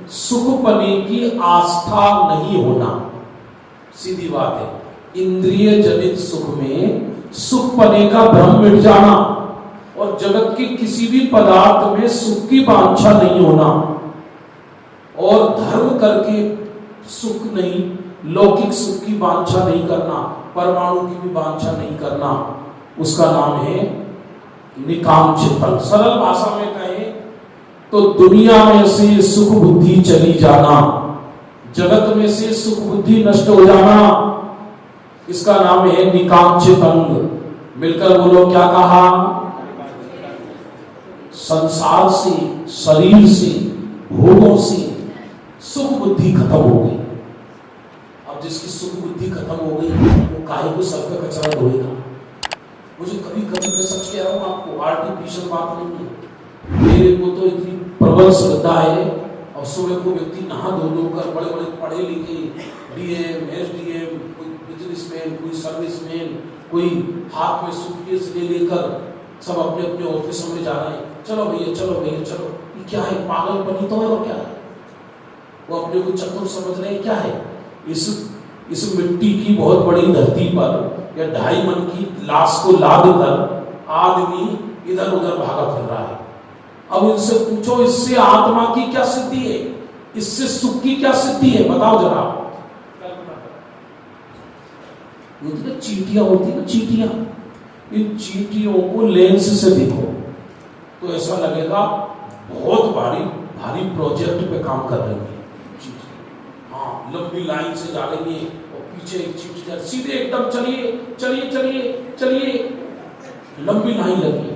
सुख पने की आस्था नहीं होना, सीधी बात है। इंद्रिय जनित सुख में सुख पने का भ्रम मिट जाना, और जगत के किसी भी पदार्थ में सुख की वांछा नहीं होना, और धर्म करके सुख नहीं, लौकिक सुख की वांछा नहीं करना, परमाणु की भी वांछा नहीं करना, उसका नाम है निकांक्षित। सरल भाषा में कहें तो दुनिया में से सुख बुद्धि चली जाना, जगत में से सुख बुद्धि नष्ट हो जाना, इसका नाम है निकांक्षित अंग। मिलकर बोलो क्या कहा। संसार से, शरीर से, भोगों से सुख बुद्धि खत्म हो गई। अब जिसकी सुख बुद्धि खत्म हो गई वो काहे को सब का कचरा ढोएगा। मुझे कभी कभी मैं सच कह रहा हूँ आपको, आर्टिफिशियल बात नहीं है, मेरे को तो इतनी प्रबल श्रद्धा है और और सुबह को व्यक्ति नहा धो कर बड़े बड़े पढ़े लिखे डीएम, एसडीएम, कोई बिजनेसमैन, कोई सर्विसमैन, कोई हाथ में सूटकेस ले लेकर सब अपने अपने ऑफिसों में जा रहे हैं। चलो भैया चलो भैया चलो। ये क्या है? पागलपनी तो है और क्या है? वो अपने को चतुर समझ रहे हैं। क्या है? इस मिट्टी की बहुत बड़ी धरती पर या 2.5 मन की लाश को लाद कर आदमी इधर उधर भागा फिर रहा है। अब इनसे पूछो, इससे आत्मा की क्या सिद्धि है? इससे सुख की क्या सिद्धि है? बताओ जरा। ये चींटियां होती है ना, चींटियां। इन चींटियों को लेंस से देखो तो ऐसा लगेगा बहुत भारी प्रोजेक्ट पे काम कर रही है। हाँ, लंबी लाइन से जा रही है और पीछे एक चींटी सीधे एकदम चलिए चलिए चलिए चलिए, लंबी लाइन लगी है।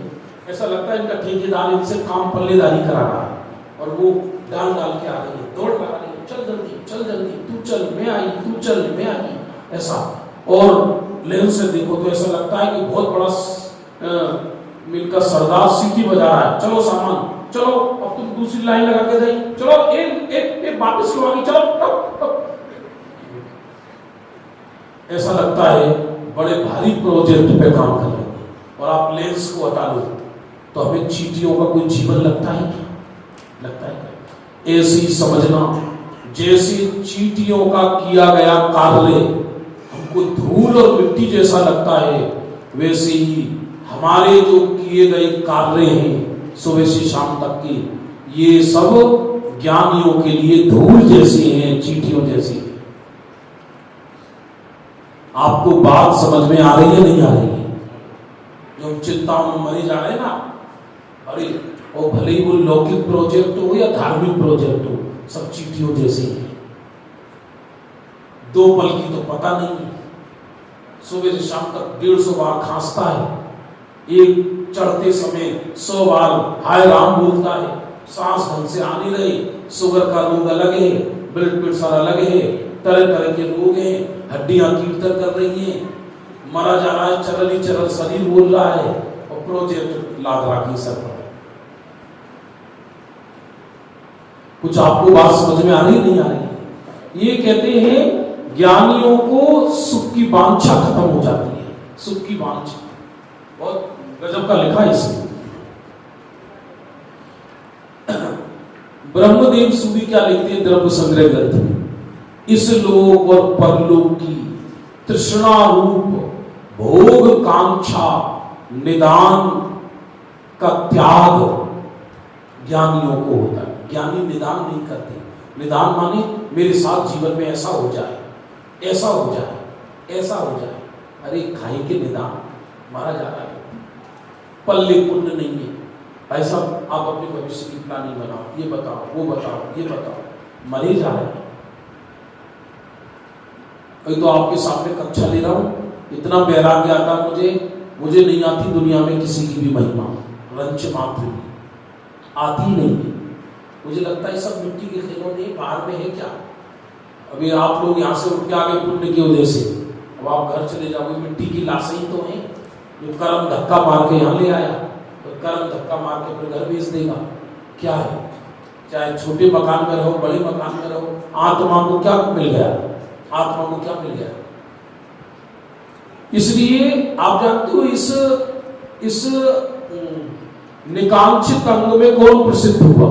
ऐसा लगता है इनका ठेकेदार इनसे काम पल्लेदारी करा रहा है और वो डाल के आ रही है, दौड़ लगा रही है, चल जल्दी, तू चल मैं आई, तू चल मैं आई, ऐसा। और लेंस से देखो तो ऐसा लगता है कि बहुत बड़ा मिलकर सरदार सीटी बजा रहा है। चलो सामान, चलो अब तुम दूसरी लाइन लगा के जाइए, चलो एक वापस लो आगे, चलो। ऐसा लगता है बड़े भारी प्रोजेक्ट पे काम कर रहे हैं और आप लेंस को हटा लो तो हमें चींटियों का कोई जीवन लगता है क्या? लगता है क्या? ऐसी समझना, जैसे चींटियों का किया गया कार्य हमको धूल और मिट्टी जैसा लगता है, वैसे ही हमारे जो किए गए कार्य हैं सुबह से शाम तक के, ये सब ज्ञानियों के लिए धूल जैसे हैं, चींटियों जैसे हैं। आपको बात समझ में आ रही है नहीं आ रही है? जो हम चिंताओं में मरे जा रहे हैं ना, अरे और भले ही वो लौकिक प्रोजेक्ट हो या धार्मिक प्रोजेक्ट हो, सब चींटियों जैसे हैं। 2 पल की तो पता नहीं है, सुबह से शाम तक 150 बार खांसता है, एक चढ़ते समय 100 बार हाय राम बोलता है, सांस ढंग से आ नहीं रही, शुगर का रोग अलग है, ब्लड प्रेशर अलग है, तरह तरह के रोग हैं, हड्डियां कीर्तन कर रही हैं, मरा जा रहा है, चरल शरीर बोल रहा है और प्रोजेक्ट लाद राखी सर पर। कुछ आपको बात समझ में आ रही नहीं आ रही? ये कहते हैं ज्ञानियों को सुख की वांछा खत्म हो जाती है। सुख की वांछा बहुत गजब का लिखा है इसमें। ब्रह्मदेव सूरी क्या लिखते हैं द्रव्य संग्रह ग्रंथ में? इस लोक और परलोक की तृष्णा रूप भोग कांक्षा निदान का त्याग ज्ञानियों को होता है। ज्ञानी निदान नहीं करते। निदान माने मेरे साथ जीवन में ऐसा हो जाए, ऐसा हो जाए, ऐसा हो जाए। अरे खाई के निदान, मारा जा रहा है, पल्ले पुण्य नहीं है। भाई साहब आप अपने भविष्य की प्लानिंग बनाओ, ये बताओ, वो बताओ, ये बताओ, मरे जा रहे हैं। अभी तो आपके सामने कक्षा ले रहा हूं, इतना वैराग्य आता मुझे नहीं आती दुनिया में किसी की भी महिमा, रंच मात्र भी आती ही नहीं है। मुझे लगता है सब मिट्टी के खिलौने बाहर में है क्या। अभी आप लोग यहाँ से उठ के आगे पुण्य की वजह से अब आप घर चले जाओगे, मिट्टी की लाशें ही तो हैं। जो कर्म धक्का मार के यहाँ ले आया तो कर्म धक्का मार के अपने घर भेज देगा। क्या है, चाहे छोटे मकान में रहो, बड़े मकान में रहो, आत्मा को क्या मिल गया? आत्मा को क्या मिल गया? इसलिए आप जानते हो इस निकांक्षित अंग में कौन प्रसिद्ध हुआ?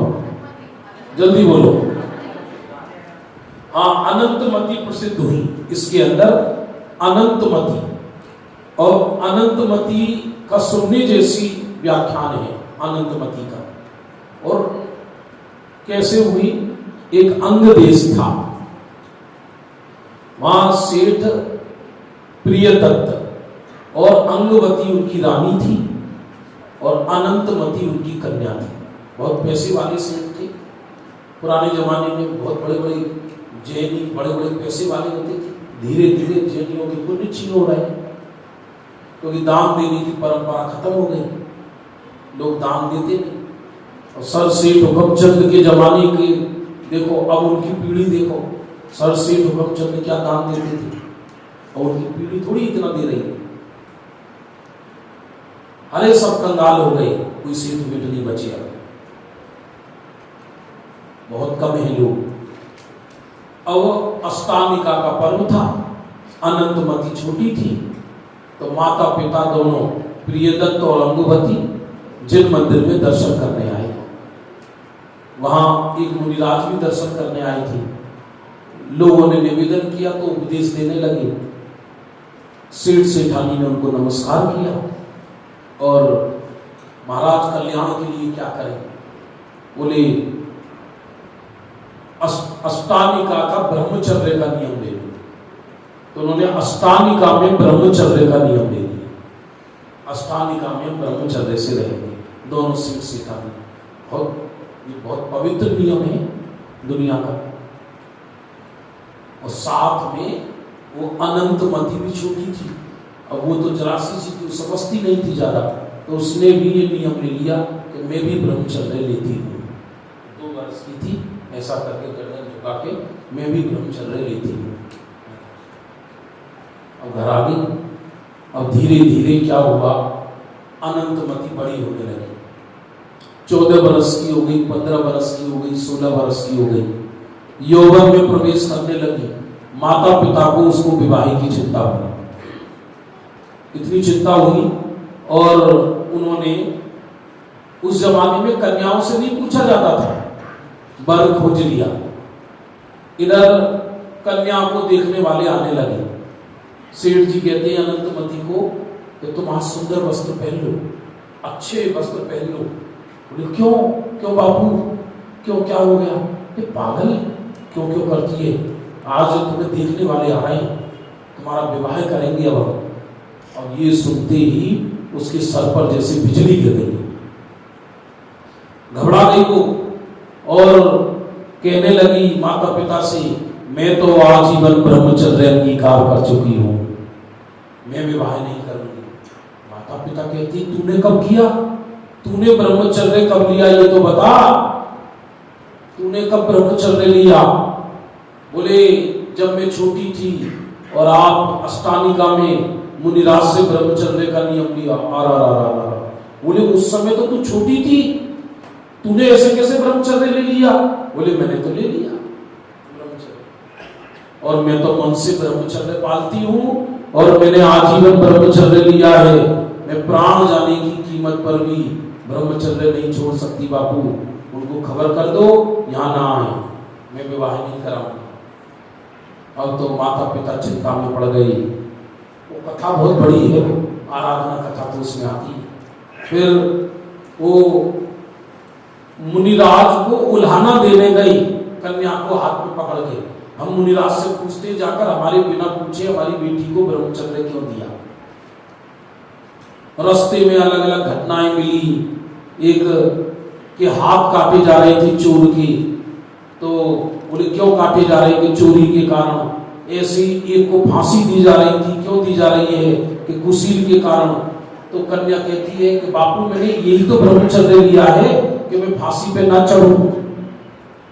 जल्दी बोलो। हाँ, अनंतमती प्रसिद्ध हुई। इसके अंदर अनंतमती, और अनंतमती का सुनने जैसी व्याख्यान है अनंतमती का। और कैसे हुई? एक अंग देश था, वहां सेठ प्रियदत्त और अंगवती उनकी रानी थी और अनंतमती उनकी कन्या थी। बहुत पैसे वाले सेठ थे। पुराने जमाने में बहुत बड़े बड़े जैनी बड़े बड़े पैसे वाले होते थे। धीरे धीरे जैनियों की पुण्य छीन हो रहे हैं, क्योंकि दान देने की परंपरा खत्म हो गई, लोग दान देते नहीं। और सर सेठ हुक्मचंद के जमाने के देखो, अब उनकी पीढ़ी देखो, सर सेठ हुक्मचंद क्या दान देते थे और उनकी पीढ़ी थोड़ी इतना दे रही है। अरे सब कंगाल हो गए, कोई सेठ वेठ नहीं बचे। अब बहुत कम है लोग। अब अष्टामिका का पर्व था, अनंतमती छोटी थी, तो माता पिता दोनों प्रियदत्त और अंगुवती जिन मंदिर में दर्शन करने आए, वहां एक मुनिराज भी दर्शन करने आई थी। लोगों ने निवेदन किया तो उपदेश देने लगे। सेठ सेठानी ने उनको नमस्कार किया और महाराज कल्याण के लिए क्या करें? बोले अष्टामिका का ब्रह्मचर्य का नियम ले लो। तो उन्होंने अष्टामिका में ब्रह्मचर्य का नियम ले लिया। अष्टामिका में ब्रह्मचर्य से रहेंगे दोनों सेठ सेठानी। ये बहुत पवित्र नियम है दुनिया का। और साथ में वो अनंतमती भी छोटी थी, अब वो तो जरासी सी थी, समझती नहीं थी ज्यादा, तो उसने भी ये नियम ले लिया कि मैं भी ब्रह्मचर्य लेती हूँ। 2 वर्ष की थी, ऐसा करके गर्दन झुका के मैं भी ब्रह्मचर्य लेती हूँ। अब घर आ गई। अब धीरे धीरे क्या हुआ, अनंतमती बड़ी होने लगी। 14 वर्ष की हो गई, 15 वर्ष की हो गई, 16 वर्ष की हो गई, यौवन में प्रवेश करने लगी। माता पिता को उसको विवाह की चिंता हुई, इतनी चिंता हुई, और उन्होंने, उस जमाने में कन्याओं से नहीं पूछा जाता था, वर खोज लिया। इधर कन्या को देखने वाले आने लगे। सेठ जी कहते हैं अनंतमती को कि तुम आज सुंदर वस्त्र पहन लो, अच्छे वस्त्र पहन लो। बोले क्यों? क्यों बापू, क्यों, क्या हो गया? ये पागल क्यों क्यों करती है? आज तुम्हें देखने वाले आ रहे हैं, तुम्हारा विवाह करेंगे अब। और ये सुनते ही उसके सर पर जैसे बिजली गिर गई, घबरा गई वो और कहने लगी माता पिता से, मैं तो आजीवन ब्रह्मचर्य अंगीकार कर चुकी हूं, मैं विवाह नहीं करूंगी। माता पिता कहती तूने कब किया? तूने ब्रह्मचर्य कब लिया ये तो बता, तूने कब ब्रह्मचर्य लिया? बोले जब मैं छोटी थी और आप अष्टामिका में मुनिराज से ब्रह्मचर्य का नियम लिया। बोले उस समय तो तू छोटी थी, तूने ऐसे कैसे ब्रह्मचर्य ले लिया? बोले मैंने तो ले लिया ब्रह्मचर्य, और मैं तो मन से ब्रह्मचर्य पालती हूँ और मैंने आजीवन ब्रह्मचर्य लिया है। मैं प्राण जाने की कीमत पर भी ब्रह्मचर्य नहीं छोड़ सकती बापू, उनको खबर कर दो यहाँ ना आए, मैं विवाह नहीं कराऊंगी। अब तो माता पिता चिंता में पड़ गई। वो कथा बहुत बड़ी है, आराधना कथा तो उसमें आती है। फिर वो मुनिराज को उल्हाना देने गई, कन्या को हाथ में पकड़ के। हम मुनिराज से पूछते जाकर, हमारे बिना पूछे हमारी बेटी को ब्रह्मचर्य क्यों दिया? रास्ते में अलग अलग घटनाएं मिली। एक के हाथ काटे जा रहे थे चोर के, तो बोले क्यों काटे जा रहे थे? चोरी के कारण। ऐसी एक को फांसी दी जा रही थी, क्यों दी जा रही है? कि कुशील के कारण। तो कन्या कहती है कि बापू मैंने यही तो ब्रह्मचर्य लिया है कि मैं फांसी पे ना चढ़ूं।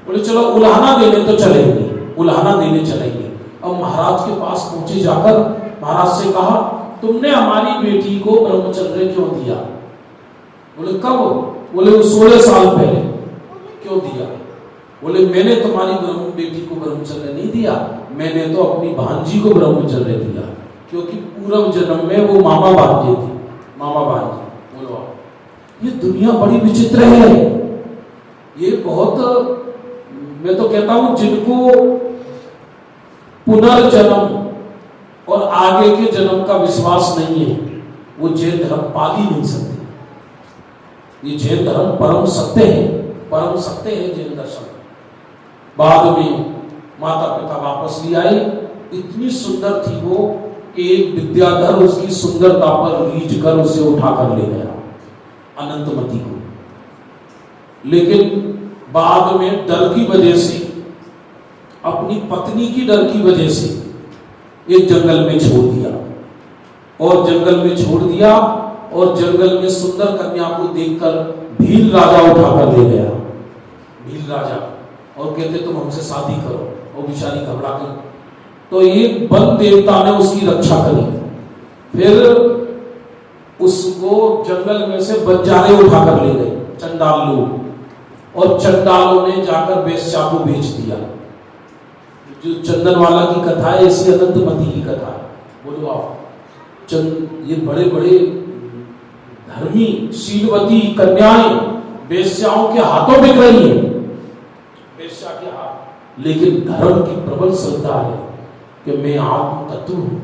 बोले चलो उल्हाना देने तो चलेंगे, उल्हाना देने चलेंगे। अब महाराज के पास पहुंचे, जाकर महाराज से कहा तुमने हमारी बेटी को ब्रह्मचर्य क्यों दिया? बोले कब? बोले 16 साल पहले। क्यों दिया? बोले मैंने तुम्हारी बेटी को ब्रह्मचर्य नहीं दिया, मैंने तो अपनी भांजी को ब्रह्मचर्य दिया, क्योंकि पूर्व जन्म में वो मामा भांजे थी, मामा भांजी। बोलो ये दुनिया बड़ी विचित्र है। ये बहुत, मैं तो कहता हूं जिनको पुनर्जन्म और आगे के जन्म का विश्वास नहीं है, वो जैन धर्म पाल ही नहीं सकते। ये जैन धर्म परम सत्य है, परम सत्य है जैन दर्शन। बाद में माता पिता वापस ले आए। इतनी सुंदर थी वो कि एक विद्याधर उसकी सुंदरता पर रीझ कर उसे उठाकर ले गया, अनंतमती को। लेकिन बाद में डर की वजह से, अपनी पत्नी की डर की वजह से एक जंगल में छोड़ दिया, और जंगल में छोड़ दिया, और जंगल में सुंदर कन्या को देखकर भील राजा उठाकर ले गया। भील राजा, और कहते तुम हमसे शादी करो। और बेचारी घबरा गई। तो एक वन देवता ने उसकी रक्षा करी। फिर उसको जंगल में से बंजारे उठाकर ले गए, चंडाल लोग, और चंडालों ने जाकर वेश्या को बेच दिया। जो चंदनवाला की कथा है, ऐसी अनंतमती की कथा है। बोलो आप, ये बड़े बड़े धर्मी शीलवती कन्याएं वेश्याओं के हाथों बिक रही है, वेश्या के हाथ। लेकिन धर्म की प्रबल श्रद्धा है कि मैं आत्म तत्व हूं,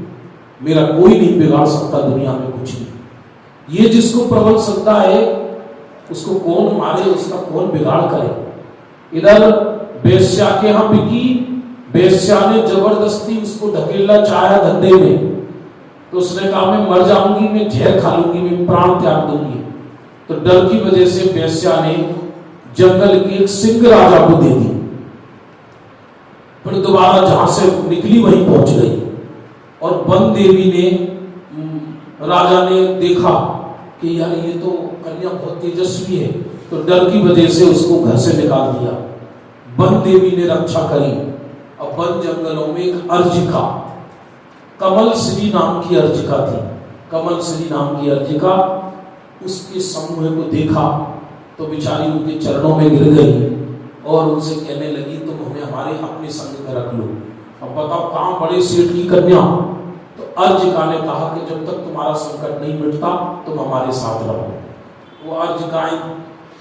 मेरा कोई नहीं बिगाड़ सकता दुनिया में कुछ नहीं। ये जिसको प्रबल श्रद्धा है उसको कौन मारे, उसका कौन बिगाड़ करे। इधर वेश्या के यहां बिकी, वेश्या ने जबरदस्ती उसको ढकेलना चाहा धंधे में, तो उसने कहा मैं मर जाऊंगी, मैं जहर खा लूंगी, मैं प्राण त्याग दूंगी। तो डर की वजह से वेश्या ने जंगल के एक सिंह राजा को दे दी। फिर दोबारा जहां से निकली वहीं पहुंच गई। और वन देवी ने, राजा ने देखा कि यार ये तो कन्या बहुत तेजस्वी है, तो डर की वजह से उसको घर से निकाल दिया। वन देवी ने रक्षा करी। अब वन जंगलों में एक अर्जिका, कमल श्री नाम की अर्जिका थी। कमल श्री नाम की अर्जिका उसके समूह को देखा तो बेचारी उनके चरणों में गिर गई और उनसे कहने लगी तुम हमें हमारे अपने संग में रख लो। अब बताओ कहां बड़े सेठ की कन्या। तो अर्जिका ने कहा कि जब तक तुम्हारा संकट नहीं मिटता तुम हमारे साथ रहो। वो अर्जिकाएं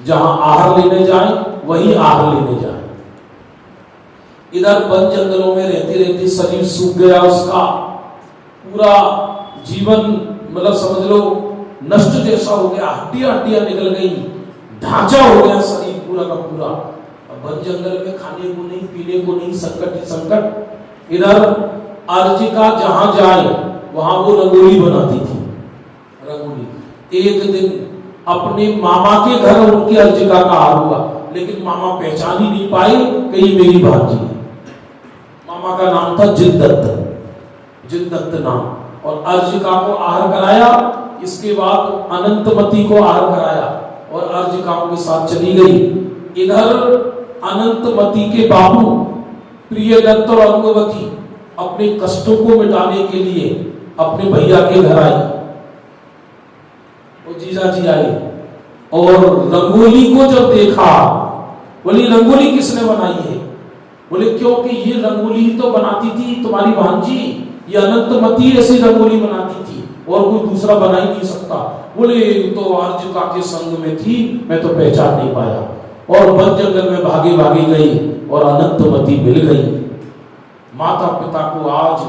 जहां आहार लेने जाए वहीं आहार लेने जाए। इधर वन जंगलों में रहते रहते शरीर सूख गया, उसका पूरा जीवन मतलब समझ लो नष्ट जैसा हो गया, हड्डियां हड्डियां निकल गई, ढांचा हो गया शरीर पूरा का पूरा। अब वन जंगल में खाने को नहीं, पीने को नहीं, संकट ही संकट। इधर अर्जिका जहां जाए वहां वो रंगोली बनाती थी, रंगोली। एक दिन अपने मामा के घर उनकी अर्जिका का हार हुआ, लेकिन मामा पहचान ही नहीं पाए कि ये मेरी भांजी है। मामा का नाम था जिनदत्त, जिनदत्त नाम। और अर्जिका को आहार कराया, इसके बाद अनंतमती को आहार कराया और अर्जिकाओं के साथ चली गई। इधर अनंतमती के बाबू प्रियदत्त और अंगवती अपने कष्टों को मिटाने के लिए अपने भैया के घर आई, वो जीजा जी आए और रंगोली को जब देखा, बोली रंगोली किसने बनाई है? बोले क्योंकि ये रंगोली तो बनाती थी तुम्हारी भांजी, ये अनंतमती ऐसी रंगोली बनाती थी और कोई दूसरा बना ही नहीं सकता। बोले तो अर्जिका के संग में थी, मैं तो पहचान नहीं पाया। और वन जंगल में भागे भागे गई और अनंतमती मिल गई। माता पिता को आज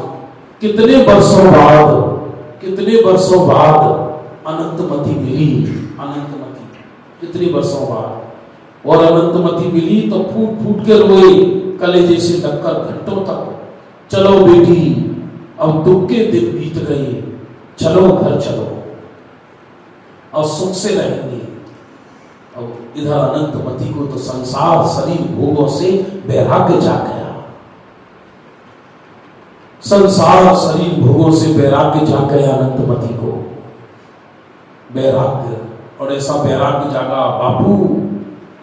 कितने वर्षों बाद अनंतमती मिली, अनंतमती कितने वर्षों बाद। और अनंतमती मिली तो फूट फूट के रोए, कलेजे से लगकर घंटों तक। चलो बेटी अब दुख के दिन बीत गए, चलो घर चलो, अब सुख से रहेंगे। अब इधर अनंतमती को तो संसार शरीर भोगों से वैराग्य जाग गया, संसार शरीर भोगों से वैराग्य जाग गया अनंतमती को, वैराग्य। और ऐसा वैराग्य जागा, बापू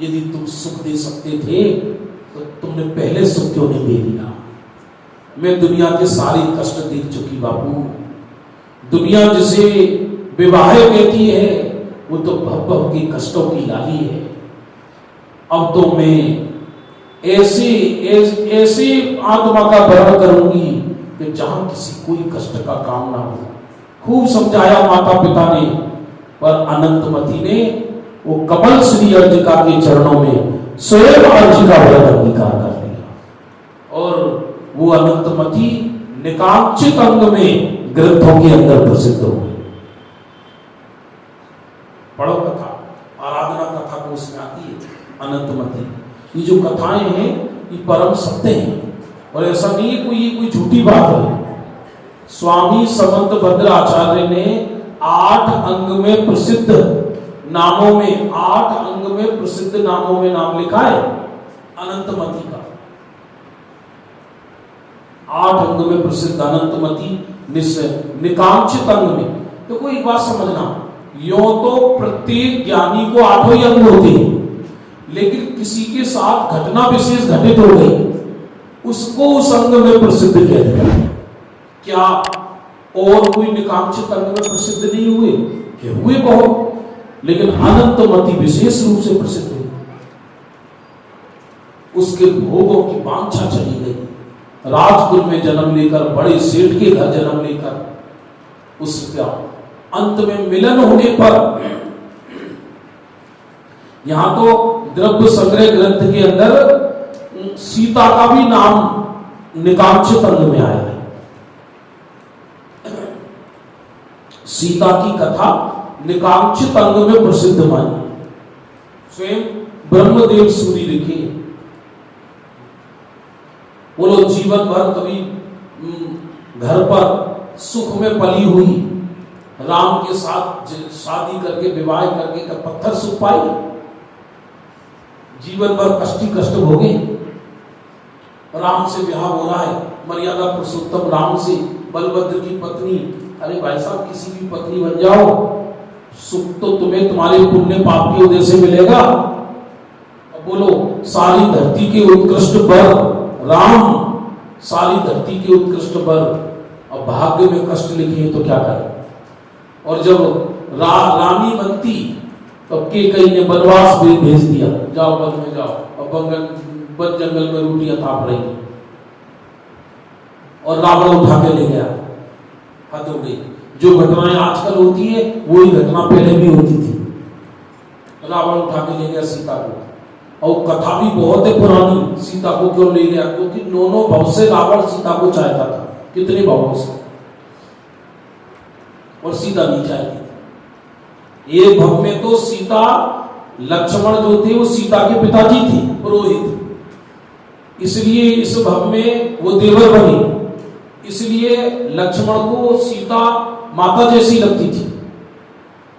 यदि तुम सुख दे सकते थे तो तुमने पहले सुख क्यों नहीं दे दिया? मैं दुनिया के सारे कष्ट देख चुकी बापू। दुनिया जिसे विवाह कहती है वो तो भव भव की कष्टों की लाली है। अब तो मैं ऐसी आत्मा का वरण करूंगी कि जहां किसी कोई कष्ट का काम ना हो। खूब समझाया माता पिता ने, पर अनंतमती ने वो कमल श्री अर्जिका के चरणों में स्वयं अर्जिका व्रत अंगीकार कर लिया। और वो अनंतमती निकांक्षित अंग में ग्रंथों के अंदर प्रसिद्ध हुई। पढ़ो कथा, आराधना कथा को उसमें आती है अनंतमती। ये जो कथाएं हैं ये परम सत्य हैं और ऐसा नहीं है कोई झूठी बात है। स्वामी समंत भद्र आचार्य ने 8 अंग में प्रसिद्ध नामों में, 8 अंग में प्रसिद्ध नामों में नाम लिखा है अनंतमती का। 8 अंग में प्रसिद्ध अनंतमती निकांक्षित अंग में। तो कोई एक बात समझना, यो तो प्रत्येक ज्ञानी को 8 ही अंग होते हैं, लेकिन किसी के साथ घटना विशेष घटित हो गई, उसको उस अंग में प्रसिद्ध किया जाता है। क्या और कोई निकांक्षित अंग में प्रसिद्ध नहीं हुए? कि हुए बहुत, लेकिन अनंतमती विशेष रूप से प्रसिद्ध हुई। उसके भोगों की वांछा चली गई। राजकुल में जन्म लेकर, बड़े सेठ के घर जन्म लेकर उसका अंत में मिलन होने पर, यहां तो द्रव्य संग्रह ग्रंथ के अंदर सीता का भी नाम निकांक्षित अंग में आया है। सीता की कथा निकांक्षित अंग में प्रसिद्ध मानी, स्वयं ब्रह्मदेव सूरी लिखे। वो लोग जीवन भर कभी घर पर सुख में पली हुई, राम के साथ शादी करके विवाह करके का पत्थर सुख पाई, जीवन भर कष्ट ही कष्ट भोगे। राम से विवाह हो रहा है, मर्यादा पुरुषोत्तम राम से, बलभद्र की पत्नी। अरे भाई साहब, किसी की पत्नी बन जाओ, सुख तो तुम्हें तुम्हारे पुण्य पाप की वजह से मिलेगा। अब बोलो, सारी धरती के उत्कृष्ट बर राम, सारी धरती के उत्कृष्ट बर, अब भाग्य में कष्ट लिखे तो क्या करें। और जब रानी बनती तब के कई ने वनवास भी भेज दिया, जाओ वन में जाओ, अब वन जंगल में रोटियां ताप रही, और रावण उठा के ले गया। हद हो गई। जो घटनाएं आजकल होती है वही घटना पहले भी होती थी। रावण उठा के ले गया सीता को, और कथा भी बहुत है पुरानी, सीता को क्यों ले गया, क्योंकि 9 भाव से रावण सीता को चाहता था। कितने भावों से, और सीता नहीं चाहती थी। एक भव में तो सीता, लक्ष्मण जो थे वो सीता के पिताजी थे, पुरोहित, इसलिए इस भव में वो देवर बने, इसलिए लक्ष्मण को सीता माता जैसी लगती थी।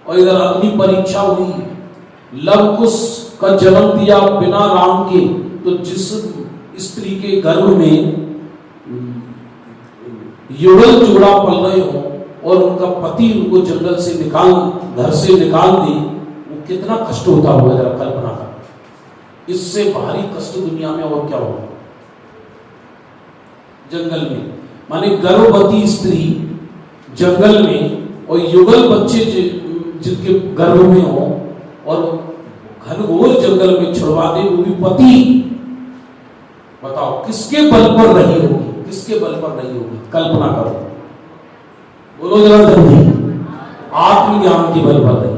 और इधर अग्नि परीक्षा हुई, लव कुश का जन्म दिया बिना राम के, तो जिस स्त्री के गर्भ में युगल जोड़ा पल रहे हो और उनका पति उनको जंगल से घर से निकाल दे, वो कितना कष्ट होता होगा, जरा कल्पना कर। इससे भारी कष्ट दुनिया में और क्या होगा। जंगल में माने गर्भवती स्त्री जंगल में, और युगल बच्चे जिनके गर्भ में हो, और घनघोर जंगल में छुड़वा दे, वो भी पति। बताओ किसके बल पर रही होगी, किसके बल पर रही होगी, कल्पना करो, बोलो जरा जल्दी। आत्मज्ञान के बल पर रही,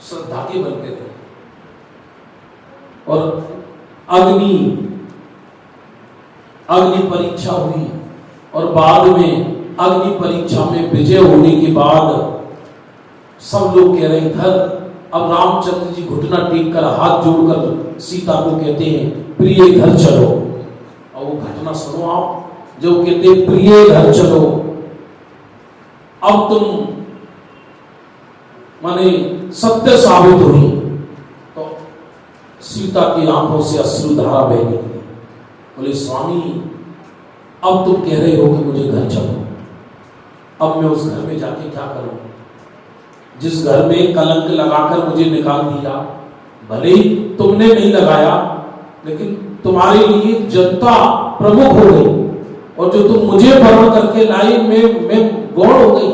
श्रद्धा के बल पे रही। और अग्नि परीक्षा हुई, और बाद में अग्नि परीक्षा में विजय होने के बाद सब लोग कह रहे हैं घर। अब रामचंद्र जी घुटना टेक कर, हाथ जोड़कर सीता को कहते हैं, प्रिय घर चलो। और वो घटना सुनो आप, जो कहते हैं प्रिय घर चलो, अब तुम माने सत्य साबित हुई। तो सीता की आंखों से अश्रुधारा बह निकली। बोले स्वामी, अब तुम कह रहे हो कि मुझे घर चलो, अब मैं उस घर में जाके क्या करूं, जिस घर में कलंक लगाकर मुझे निकाल दिया। भले ही तुमने नहीं लगाया, लेकिन तुम्हारे लिए जनता प्रमुख हो गई, और जो तुम मुझे वर्ण करके लाई, मैं गौण हो गई।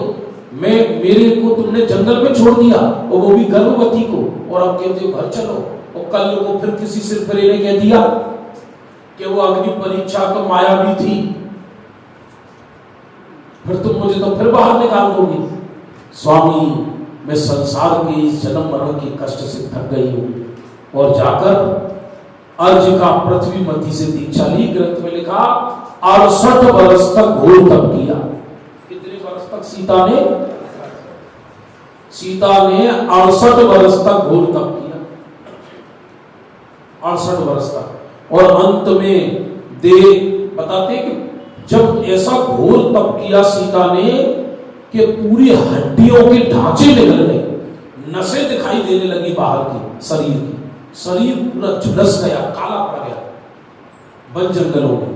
मेरे को तुमने जंगल में छोड़ दिया, और वो भी गर्भवती को, और अब कहते हो घर चलो। और कल को फिर किसी सिरफिरे ने कह दिया कि वो अग्नि परीक्षा तो मायावी थी, फिर तुम मुझे तो फिर बाहर निकाल दोगी। स्वामी, मैं संसार के इस जन्म मरण के कष्ट से थक गई हूं, और जाकर अर्ज का पृथ्वी मती से दीक्षा ली। ग्रंथ में लिखा 68 वर्ष तक घोर तप किया। कितने वर्ष तक सीता ने 68 वर्ष तक घोर तप किया, 68 वर्ष तक। और अंत में बताते कि जब ऐसा घोर तप किया सीता ने कि पूरी हड्डियों के ढांचे निकल गए, नसें दिखाई देने लगी बाहर की, शरीर की, शरीर पूरा झुलस गया, काला पड़ गया वन जंगलों में।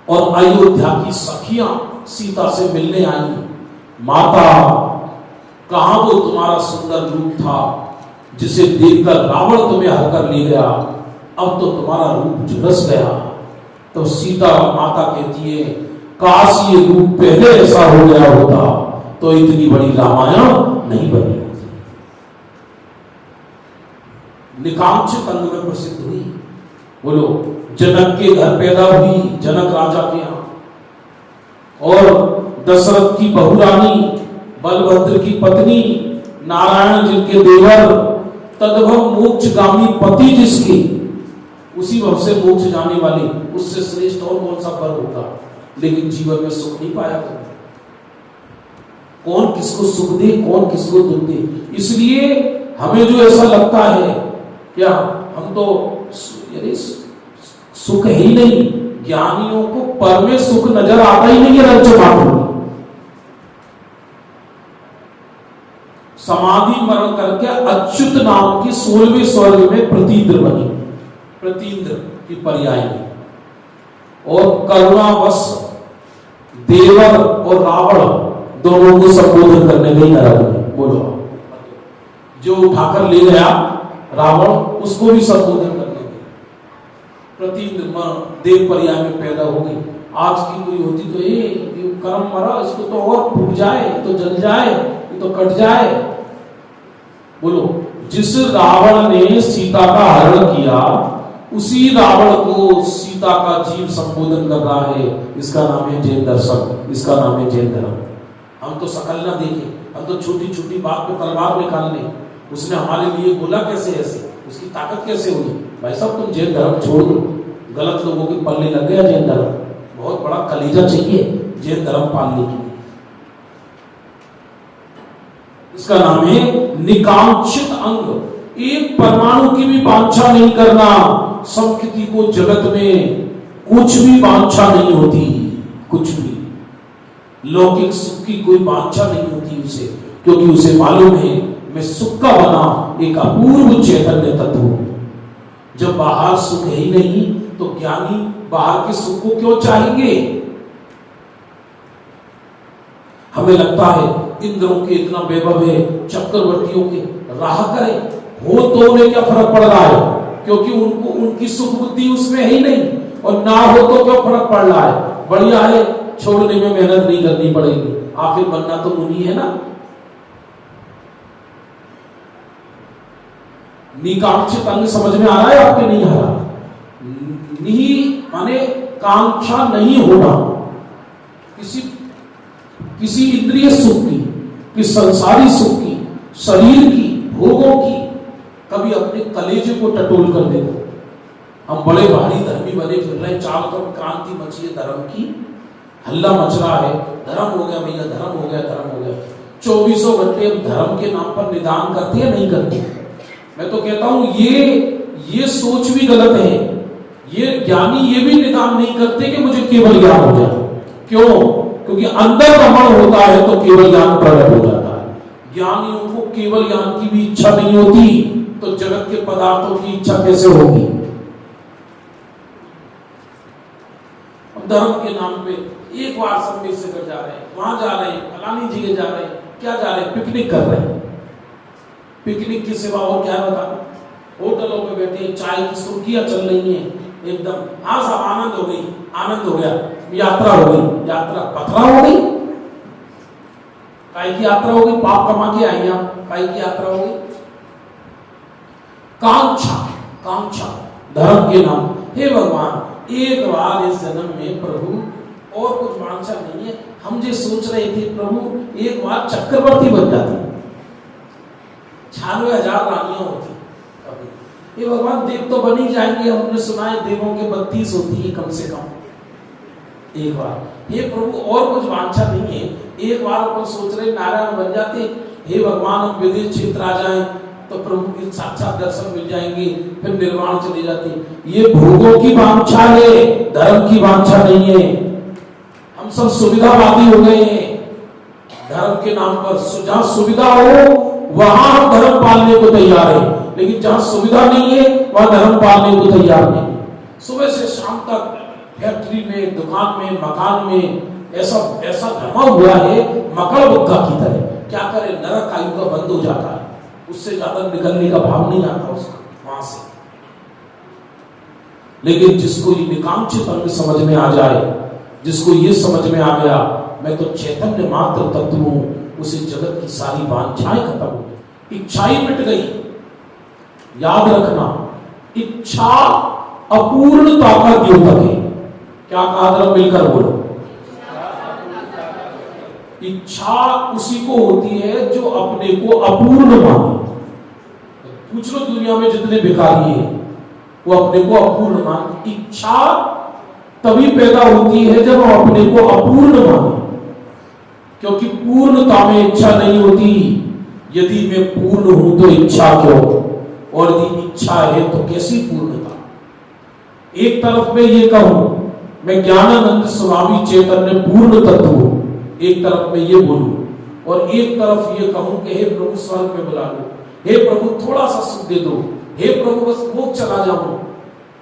और अयोध्या की सखियां सीता से मिलने आई। माता, कहां वो तुम्हारा सुंदर रूप था जिसे देखकर रावण तुम्हें हरकर ले गया, अब तो तुम्हारा रूप झुलस गया। तो सीता माता कहती है, काश ये रूप पहले ऐसा हो गया होता तो इतनी बड़ी रामायण नहीं बनी होती। निकांक्षित अंग में प्रसिद्ध हुई। बोलो, जनक के घर पैदा हुई, जनक राजा के यहाँ, और दशरथ की बहू रानी, बलभद्र की पत्नी, नारायण जिनके देवर, तद्भव मोक्षगामी पति जिसके, उसी भव से मोक्ष जाने वाली, उससे श्रेष्ठ और कौन सा वर होगा। लेकिन जीवन में सुख नहीं पाया कभी। कौन किसको सुख दे, कौन किसको दुख दे। इसलिए हमें जो ऐसा लगता है, क्या हम तो सुख ही नहीं, ज्ञानियों को पर में सुख नजर आता ही नहीं है। रज्जु समाधि मरण करके अच्युत नाम की 16वें स्वर्ग में प्रतीन्द्र बनी, प्रतीन्द्र की पर्याय में, और करुणावश देवर और रावण दोनों को संबोधन करने गई नरक में। बोलो, जो उठाकर ले गया रावण, उसको भी संबोधन करने गई। प्रतीन्द्र देव पर्याय में पैदा हो गई। आज की कोई होती तो ये कर्म मरा, इसको तो और फूट जाए, तो जल जाए, तो कट जाए। बोलो, जिस रावण ने सीता का हरण किया, उसी रावण को सीता का जीव संबोधन कर रहा है। इसका नाम है जैन दर्शन, इसका नाम है जैन धर्म। हम तो शकल ना देखें, हम तो छोटी छोटी बात पे तलवार निकाल लें। उसने हमारे लिए बोला कैसे, ऐसे उसकी ताकत कैसे हुई। भाई साहब, तुम जैन धर्म छोड़ दो, गलत लोगों के पल्ले लग गया जैन धर्म। बहुत बड़ा कलेजा चाहिए जैन धर्म पालने के लिए। इसका नाम है निकांक्षित अंग। एक परमाणु की भी वांछा नहीं करना। संस्कृति को जगत में कुछ भी वांछा नहीं होती, कुछ भी लौकिक सुख की कोई वांछा नहीं होती उसे, क्योंकि उसे मालूम है मैं सुख का बना एक अपूर्व चैतन्य तत्व हूं। जब बाहर सुख है ही नहीं, तो ज्ञानी बाहर के सुख को क्यों चाहेंगे। हमें लगता है इंद्रों के इतना वैभव है, चक्रवर्तियों के, राह करें, हो तो उन्हें क्या फर्क पड़ रहा है, क्योंकि उनको उनकी सुख बुद्धि उसमें है ही नहीं, और ना हो तो क्या फर्क पड़ रहा है। बढ़िया है, छोड़ने में मेहनत नहीं करनी पड़ेगी, आखिर बनना तो मुनि है ना। निकांक्षित अंग समझ में आ रहा है आपके, नहीं आ रहा। माने कांक्षा नहीं होना किसी इंद्रिय सुख की, कि संसारी सुख की, शरीर की, भोगों की। कभी अपने कलेजे को टटोल कर देखो। हम बड़े भारी धर्मी बने फिर रहे, चारों तरफ क्रांति मची है धर्म की, हल्ला मच रहा है, धर्म हो गया भैया, धर्म हो गया, धर्म हो गया। 24 घंटे हम धर्म के नाम पर निदान करते हैं, नहीं करते। मैं तो कहता हूं ये सोच भी गलत है। ये ज्ञानी ये भी निदान नहीं करते कि मुझे केवल ज्ञान हो जाए। क्यों? क्योंकि अंदर रमण होता है तो केवल ज्ञान प्रकट हो जाता है। ज्ञानियों को केवल ज्ञान की भी इच्छा नहीं होती, तो जगत के पदार्थों की इच्छा कैसे होगी। धर्म के नाम पे एक बार सब में से जा रहे हैं, वहां जा रहे हैं, फलानी जगह जा रहे हैं, क्या जा रहे हैं, पिकनिक कर रहे हैं। पिकनिक की सिवा और क्या बता, होटलों में बैठे चाय की सुर्खियां चल रही हैं एकदम। हाँ साहब, आनंद हो गई, आनंद हो गया, यात्रा हो गई, यात्रा पथरा हो गई। काय की यात्रा हो गई, पाप कमा के आई आप, काय की यात्रा हो गई। कांक्षा, कांक्षा धर्म के नाम। हे भगवान, एक बार इस जन्म में प्रभु और कुछ वांछा नहीं है। हम जो सोच रहे थे प्रभु एक बार चक्रवर्ती बन जाते, 96,000 रानियां होती। ये भगवान देव तो बन ही जाएंगे, हमने सुना है देवों के 32 होती है कम से कम। एक बार ये प्रभु और कुछ वांछा नहीं है। एक बार अपन सोच रहे नारायण बन जाते, हे भगवान हम विदेश क्षेत्र आ जाएं तो प्रभु के साक्षात दर्शन मिल जाएंगे, फिर निर्वाण चले जाते। ये भोगों की वांछा है, धर्म की वांछा नहीं है। हम सब सुविधावादी हो गए हैं धर्म के नाम पर। जहां सुविधा हो वहां हम धर्म पालने को तैयार है, लेकिन जहां सुविधा नहीं है वहां धर्म पालने को तैयार नहीं। सुबह से शाम तक फैक्ट्री में, दुकान में, मकान में ऐसा जमा हुआ है मकड़ बुक्का की तरह। क्या करे, नरक आयु का बंद हो जाता है, उससे ज्यादा निकलने का भाव नहीं आता उसका वहां से। लेकिन जिसको ये निकांक्षित अंग समझ में आ जाए, जिसको ये समझ में आ गया मैं तो चैतन्य मात्र तत्व हूं, उसे जगत की सारी वांछाएं खत्म हो गई, इच्छाएं मिट गई। याद रखना, इच्छा अपूर्णता का द्योतक है। क्या कहा जरा मिलकर बोलो, इच्छा उसी को होती है जो अपने को अपूर्ण माने। पूछ लो दुनिया में जितने भिखारी हैं वो अपने को अपूर्ण माने। इच्छा तभी पैदा होती है जब हम अपने को अपूर्ण माने, क्योंकि पूर्णता में इच्छा नहीं होती। यदि मैं पूर्ण हूं तो इच्छा क्यों, और यदि इच्छा है तो कैसी पूर्णता। एक तरफ मैं ये कहूं मैं ज्ञानानंद स्वामी चैतन्य पूर्ण तत्व हूं, एक तरफ मैं ये बोलूं, और एक तरफ ये कहूं कि हे प्रभु स्वर्ग में बुला लो, हे प्रभु थोड़ा सा सुख दे दो, हे प्रभु बस भोग चला जाऊं,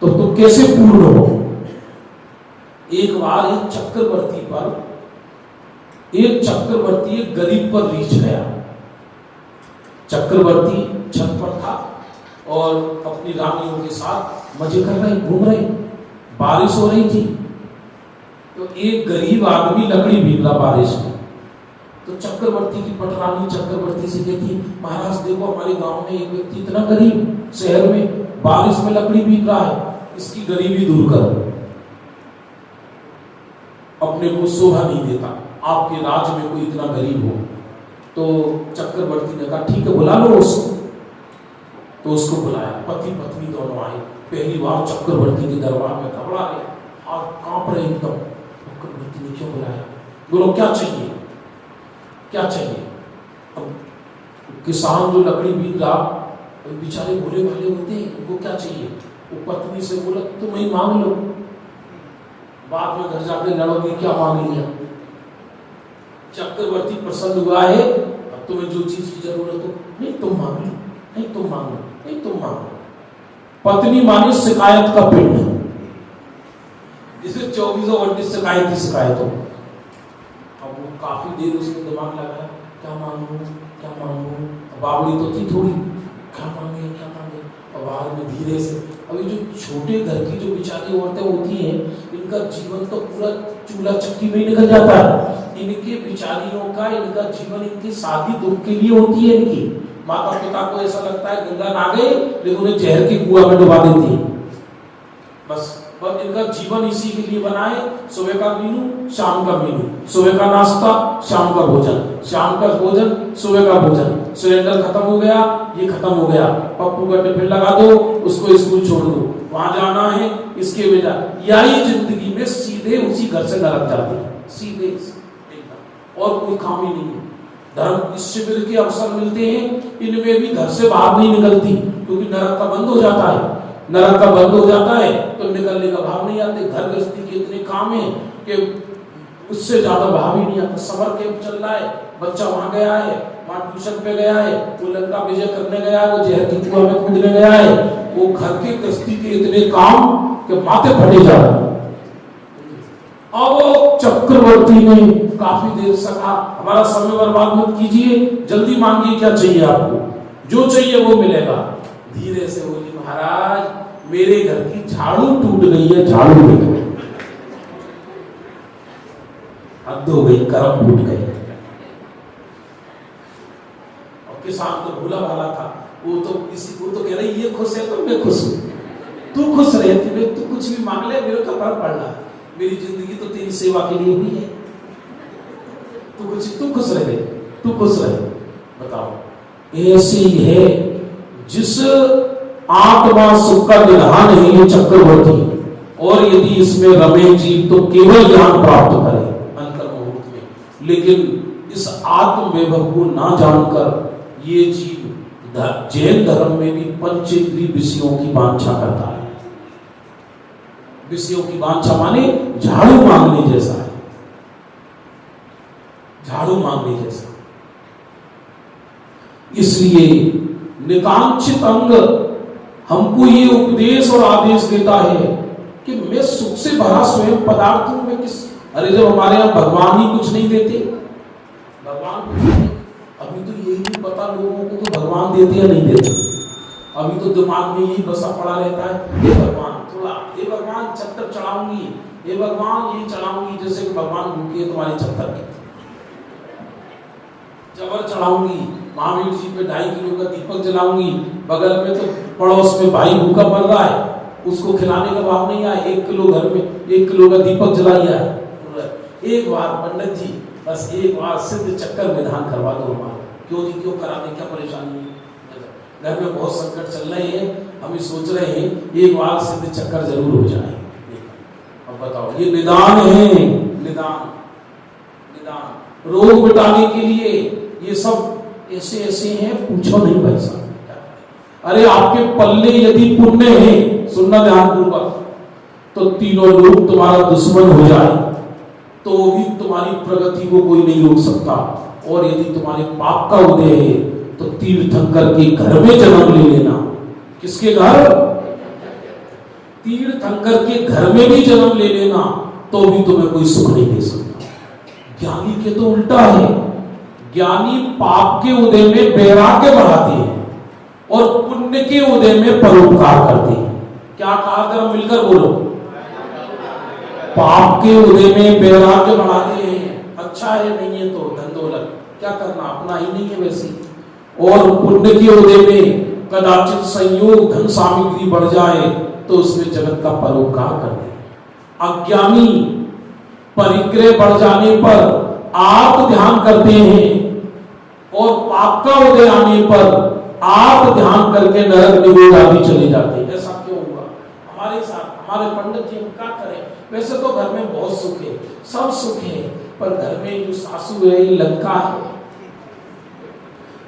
तो तुम कैसे पूर्ण हो। एक बार एक चक्रवर्ती एक गरीब पर रीझ गया। चक्रवर्ती छत पर था और अपनी रानियों के साथ मजे कर रहे, घूम रहे, बारिश हो रही थी। तो एक गरीब आदमी लकड़ी बीन रहा बारिश में। तो चक्रवर्ती की पटरानी चक्रवर्ती से कहती, महाराज देखो हमारे गांव में एक व्यक्ति इतना गरीब शहर में बारिश में लकड़ी बीन रहा है, इसकी गरीबी दूर करो, अपने को शोभा नहीं देता आपके राज्य में कोई इतना गरीब हो। तो चक्रवर्ती ने कहा ठीक है बुला लो उसको। तो उसको बुलाया, पति पत्नी दोनों आए। पहली बार चक्रवर्ती के दरबार में घबरा गए, हाथ कांप रहे एकदम। चक्रवर्ती ने क्यों बुलाया, बोलो क्या चाहिए, क्या चाहिए। अब किसान जो लकड़ी बीन रहा, बेचारे भोले भाले होते हैं, उनको क्या चाहिए। वो पत्नी से बोला तुम ही मांग लो, बाद में घर जाके लड़ोगे क्या मांग लिया। चक्रवर्ती प्रसन्न हुआ है, अब तुम्हें जो चीज की जरूरत हो, नहीं तुम मांग लो, नहीं तुम मांग लो, नहीं तुम मांग लो। पत्नी मानी शिकायत का पिंड, जिसे 24 घंटे शिकायत हो। अब वो काफी देर उसने दिमाग लगाया, क्या मांगू क्या मांगू। बावड़ी तो थी थोड़ी, क्या मांगे क्या मांगे। और बाहर में धीरे से, अभी जो छोटे घर की जो बेचारी औरतें होती हैं, इनका जीवन तो पूरा चूल्हा चक्की में ही निकल जाता है। इनके बिचारियों का इनका जीवन इनकी शादी दुख के लिए होती है। इनकी माता पिता को ऐसा लगता है गंगा ना गए, लेकिन उन्हें जहर के कुआं में डुबा देती है। बस इनका जीवन इसी के लिए बना है, सुबह का मीनू शाम का मीनू, सुबह का नाश्ता शाम का भोजन, शाम का भोजन सुबह का भोजन। सिलेंडर खत्म हो गया, ये खत्म हो गया, पप्पू का टिफिन लगा दो, उसको स्कूल छोड़ दो, वहां जाना है इसके बेटा। यही जिंदगी में सीधे उसी घर से नरक जाते हैं, सीधे एकदम, और कोई काम ही नहीं है। धर्म शिविर के अवसर मिलते हैं, इनमें भी घर से बाहर नहीं निकलती, क्योंकि नरक का बंद हो जाता है। नरक का बंद हो जाता है तो निकलने का भाव नहीं आते। घर गृहस्थी के इतने काम है कि उससे ज्यादा भाव ही नहीं आता। समर कैंप चल रहा है, बच्चा वहां गया है, वहां ट्यूशन पे गया है, वो लंका विजय करने गया है, वो जहर की कुआं में कूदने गया है। वो घर के गृहस्थी के इतने काम के माथे फटे जा रहे हैं। अब चक्रवर्ती ने काफी देर से कहा, हमारा समय बर्बाद मत कीजिए, जल्दी मांगिए क्या चाहिए आपको, जो चाहिए वो मिलेगा। धीरे से बोली, महाराज मेरे घर की झाड़ू टूट गई है, झाड़ू दे दो। हद हो गई, करम फूट गए। और किसान तो भूला भाला था, वो तो कह रही ये खुश है तो मैं खुश हूं, तू खुश रहे, तू कुछ भी मांग ले, मेरे को फर्क पड़ रहा है, मेरी जिंदगी तो तेरी सेवा के लिए हुई है, तू खुश रहे, तू खुश रहे। बताओ, ऐसी है जिस आत्मा सुख का निधान है ये चक्रवर्ती, और यदि इसमें रमे जीव तो केवल ज्ञान प्राप्त करे अंतर मुहूर्त में। लेकिन इस आत्म वैभव को ना जानकर ये जीव जैन धर्म में भी पंचेंद्रिय विषयों की वांछा करता है। विषयों की वांछा माने झाड़ू मांगने जैसा है, झाड़ू मांगने जैसा। इसलिए निकांक्षित अंग हमको ये उपदेश और आदेश देता है कि मैं सुख से भरा स्वयं पदार्थ हूं, मैं किस। अरे जब हमारे यहां भगवान ही कुछ नहीं देते, भगवान कुछ नहीं, अभी तो यही नहीं पता लोगों को तो भगवान देते या नहीं देते। अभी तो दिमाग में यही बसा पड़ा रहता है, हे भगवान थोड़ा, हे भगवान चक्कर चढ़ाऊंगी, हे भगवान ये चढ़ाऊंगी, जैसे कि भगवान भूखे तुम्हारी चक्कर की जबर चढ़ाऊंगी, महावीर जी पे 2.5 किलो का दीपक जलाऊंगी, बगल में तो पड़ोस में भाई भूखा मर रहा है, उसको खिलाने का भाव नहीं आया, 1 किलो घर में 1 किलो का दीपक जलाया है। एक बार पंडित जी बस एक बार सिद्ध चक्कर विधान करवा दो हमारा। क्यों जी, क्यों करा दें, क्या परेशानी है? घर में बहुत संकट चल रहे हैं, हम सोच रहे हैं एक बार सिद्ध चक्कर जरूर हो जाए। अब बताओ, ये निदान है, निदान निदान रोग मिटाने के लिए ये सब ऐसे ऐसे हैं, पूछो नहीं भाई साहब। अरे आपके पल्ले यदि पुण्य है, सुनना ध्यानपूर्वक, तो तीनों लोग तुम्हारा दुश्मन हो जाए तो भी तुम्हारी प्रगति को कोई नहीं रोक सकता। और यदि तुम्हारे पाप का उदय है तो तीर्थंकर के घर में जन्म ले लेना। किसके घर? तीर्थंकर के घर में भी जन्म ले लेना तो भी तुम्हें कोई सुख नहीं दे सकता। ज्ञानी के तो उल्टा है, ज्ञानी पाप के उदय में वैराग्य बढ़ाते हैं और पुण्य के उदय में परोपकार करते हैं। क्या कहा, जरा मिलकर बोलो। पाप के उदय में वैराग्य बढ़ाते हैं, अच्छा है नहीं है तो धन दौलत क्या करना, अपना ही नहीं है वैसे। और पुण्य के उदय में कदाचित संयोग धन सामग्री बढ़ जाए तो उसमें जगत का परोपकार कर दे। अज्ञानी परिग्रह बढ़ जाने पर आप ध्यान करते हैं और पाप का उदय आने पर आप ध्यान करके नरक निगोड़ आदि चले जाते हैं। ऐसा क्यों हुआ हमारे साथ? हमारे पंडित जी हम क्या करें? वैसे तो घर में बहुत सुख है, सब सुख है, पर घर में जो सासू है ये लंका है,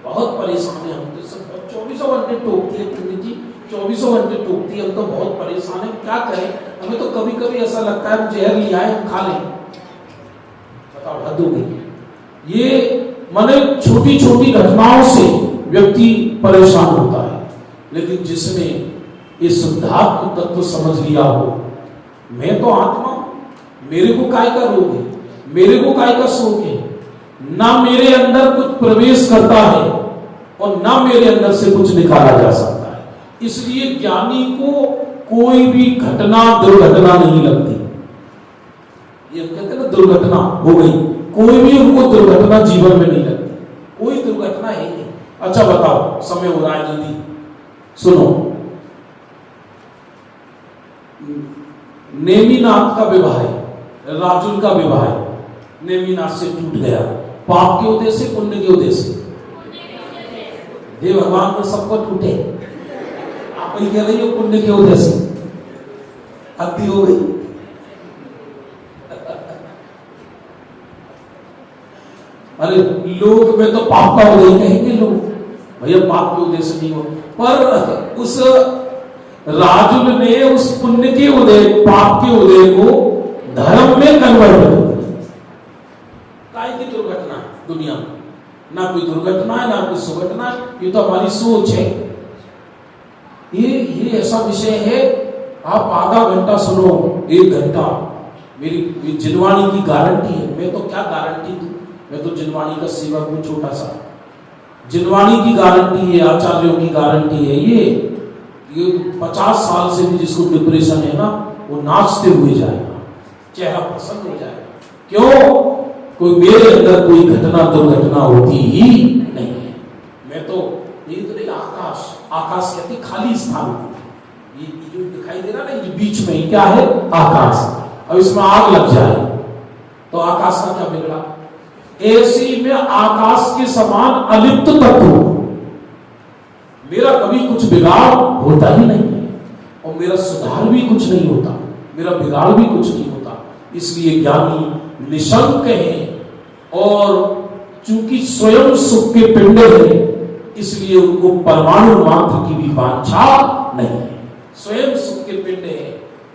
बहुत परेशान है। हम तो सब 24 घंटे टोकती है पंडित जी, 24 घंटे टोकती है, हम तो बहुत परेशान है, क्या करें? हमें तो कभी कभी ऐसा लगता है हम जहर लिया है, हम खा लें। बताओ, हद हो गई। ये माने छोटी छोटी घटनाओं से व्यक्ति परेशान होता है, लेकिन जिसने ये शुद्धात्म तत्व समझ लिया हो, मैं तो आत्मा, मेरे को काय का रोग है, मेरे को काय का शोक है, ना मेरे अंदर कुछ प्रवेश करता है और ना मेरे अंदर से कुछ निकाला जा सकता है। इसलिए ज्ञानी को कोई भी घटना दुर्घटना नहीं लगती। ये कहते हैं ना, दुर्घटना हो गई, कोई भी उनको दुर्घटना जीवन में नहीं लगती, कोई दुर्घटना है नहीं। अच्छा बताओ, समय हो रहा है, जल्दी सुनो। नेमिनाथ का विवाह है, राजुल का विवाह है, नेमिनाथ से टूट गया, पाप के उदय से, पुण्य के उदय से? हे भगवान, में सबको टूटे, आप ही कह रही हो पुण्य के उदय से। अति हो गई। अरे लोग में तो पाप का उदय कहेंगे लोग, भैया पाप के उदय से नहीं हो, पर उस राजुल ने उस पुण्य के उदय, पाप के उदय को धर्म में कन्वर्ट कर दिया। काय की दुर्घटना है दुनिया में? ना कोई दुर्घटना है, ना कोई सुघटना है, ये तो हमारी सोच है। ये ऐसा विषय है, आप आधा घंटा सुनो, 1 घंटा, मेरी जिनवाणी की गारंटी है। मैं तो क्या गारंटी दूं, मैं तो जिनवाणी का सेवक हूं, छोटा सा। जिनवाणी की गारंटी है, आचार्यों की गारंटी है। ये 50 साल से भी जिसको डिप्रेशन है ना, वो नाचते हुए जाएगा, चेहरा प्रसन्न हो जाएगा। क्यों? कोई मेरे अंदर कोई घटना दुर्घटना होती ही नहीं है। मैं तो ये तो नहीं, आकाश, आकाश कहते खाली स्थान, ये जो दिखाई दे रहा ना, ये बीच में ही क्या है? आकाश। अब इसमें आग लग जाए तो आकाश का क्या बिगड़ा? ऐसी में आकाश के समान अलिप्त तत्व, मेरा कभी कुछ बिगाड़ होता ही नहीं है और मेरा सुधार भी कुछ नहीं होता, मेरा बिगाड़ भी कुछ नहीं होता। इसलिए ज्ञानी निशंक है और चूंकि स्वयं सुख के पिंड है, इसलिए उनको परमाणु मात्र की भी वांछा नहीं है। स्वयं सुख के पिंड है,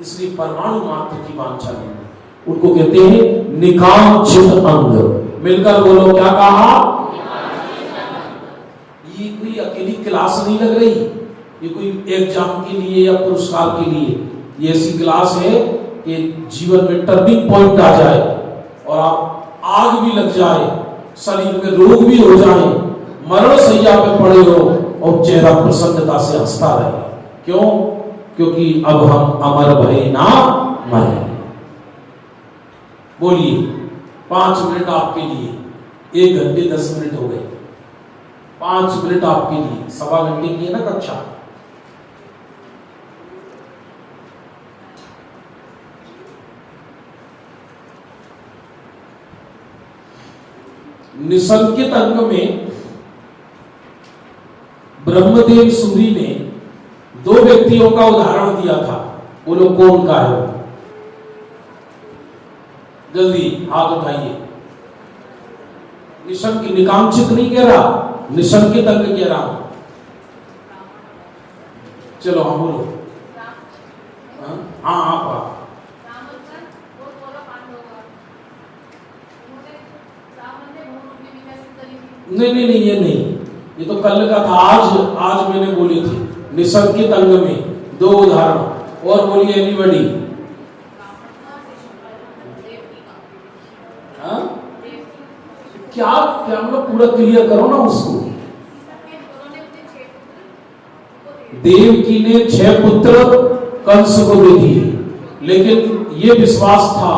इसलिए परमाणु मात्र की वांछा नहीं है। उनको कहते हैं निकांक्षित अंग। मिलकर बोलो, क्या कहा? ये कोई अकेली क्लास नहीं लग रही, ये कोई एग्जाम के लिए या पुरस्कार के लिए। ये ऐसी क्लास है कि जीवन में टर्निंग पॉइंट आ जाए और आप आग भी लग जाए, शरीर में रोग भी हो जाए, मरण सैया पे पड़े हो और चेहरा प्रसन्नता से हंसता रहे। क्यों? क्योंकि अब हम अमर भय ना मरे। बोलिए, 5 मिनट आपके लिए, 1 घंटे 10 मिनट हो गए। 5 मिनट आपके लिए, 1.25 घंटे की है ना कक्षा। निसंकित अंग में ब्रह्मदेव सूरी ने 2 व्यक्तियों का उदाहरण दिया था। बोलो कौन का है? जल्दी हाथ उठाइए। निशंकित, निकांक्षित नहीं कह रहा, निशंकित अंग कह रहा हूं। चलो हाँ बोलो। हाँ आप नहीं, ये नहीं, ये तो कल का था। आज मैंने बोली थी निसंकित अंग में 2 उदाहरण। और बोलिए एनीबडी। क्या मतलब पूरा क्लियर करो ना उसको। देवकी ने 6 पुत्र कंस को दे दिए, लेकिन ये विश्वास था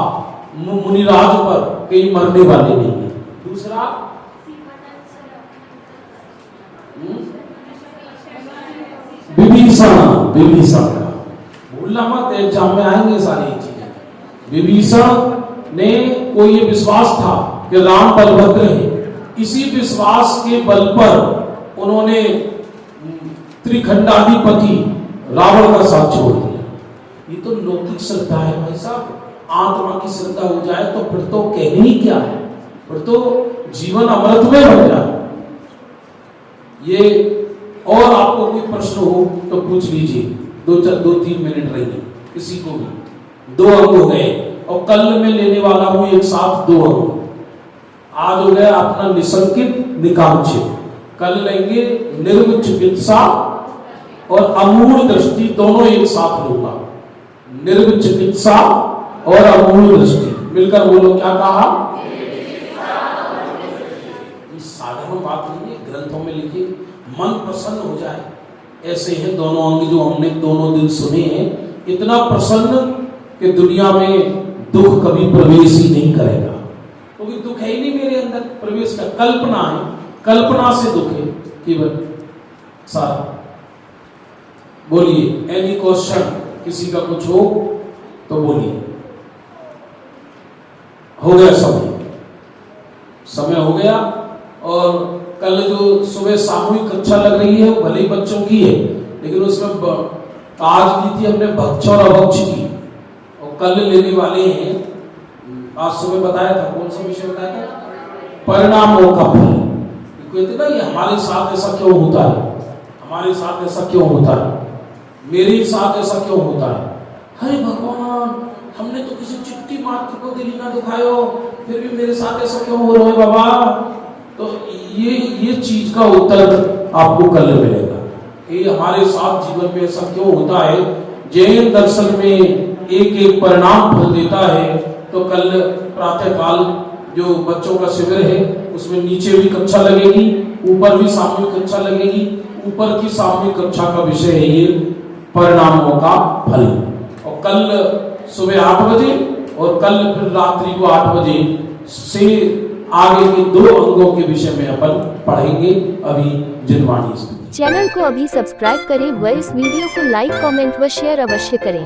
मुनिराज पर कि मरने वाले नहीं है। दूसरा विभीषण का भूलना मत, एग्जाम में आएंगे सारी चीजें। विभीषण ने को ये विश्वास था कि राम बलभद्र है। इसी विश्वास के बल पर उन्होंने त्रिखंडाधिपति रावण का साथ छोड़ दिया। ये तो लौकिक श्रद्धा है भाई साहब। आत्मा की श्रद्धा हो जाए तो फिर तो कहने ही क्या है, फिर तो जीवन अमृत में बन जाए। ये और आपको कोई प्रश्न हो तो पूछ लीजिए। 2-3 मिनट रहिए किसी को भी। 2 अंक हो गए और कल में लेने वाला हूं एक साथ 2 अंक। आज हो गया अपना निसंकित निकांक्षित। कल लेंगे निर्व चिकित्सा और अमूढ़ दृष्टि, दोनों एक साथ लूंगा। निर्व चिकित्सा और अमूढ़ दृष्टि मिलकर बोलो क्या कहा? साधारण बात नहीं है, ग्रंथों में लिखी, मन प्रसन्न हो जाए। ऐसे हैं दोनों अंग जो हमने दोनों दिन सुने हैं, इतना प्रसन्न कि दुनिया में दुख कभी प्रवेश ही नहीं करेगा, क्योंकि दुख है ही नहीं मेरे अंदर प्रवेश का। कल्पना है, कल्पना से दुख है केवल सारा। बोलिए एनी क्वेश्चन, किसी का कुछ हो तो बोलिए। हो गया समय हो गया। और कल जो सुबह सामूहिक कक्षा लग रही है वो भले ही बच्चों की है, लेकिन उसमें आज ली थी हमने भक्ष और अभक्ष की, और कल लेने वाले हैं। आज सुबह बताया था, कौन सा विषय बताया था? परिणामों का फल। कहते ना ये हमारे साथ ऐसा क्यों होता है, हमारे साथ ऐसा क्यों होता है, मेरे साथ ऐसा क्यों होता है। अरे भगवान, हमने तो किसी चिट्ठी मात्र को दिल ना दुखायो, फिर भी मेरे साथ ऐसा क्यों हो रहा है बाबा। तो ये चीज का उत्तर आपको कल मिलेगा। ये हमारे साथ जीवन में ऐसा क्यों होता है। जैन दर्शन में एक परिणाम फल देता है। तो कल प्रातः काल जो बच्चों का शिविर है उसमें नीचे भी कक्षा लगेगी, ऊपर भी सामूहिक कक्षा लगेगी। ऊपर की सामूहिक कक्षा का विषय है ये परिणामों का फल। और कल सुबह 8 बजे और कल फिर रात्रि को 8 बजे से आगे के 2 अंगों के विषय में अपन पढ़ेंगे। अभी जिनवाणी चैनल को अभी सब्सक्राइब करें व इस वीडियो को लाइक, कमेंट व शेयर अवश्य करें।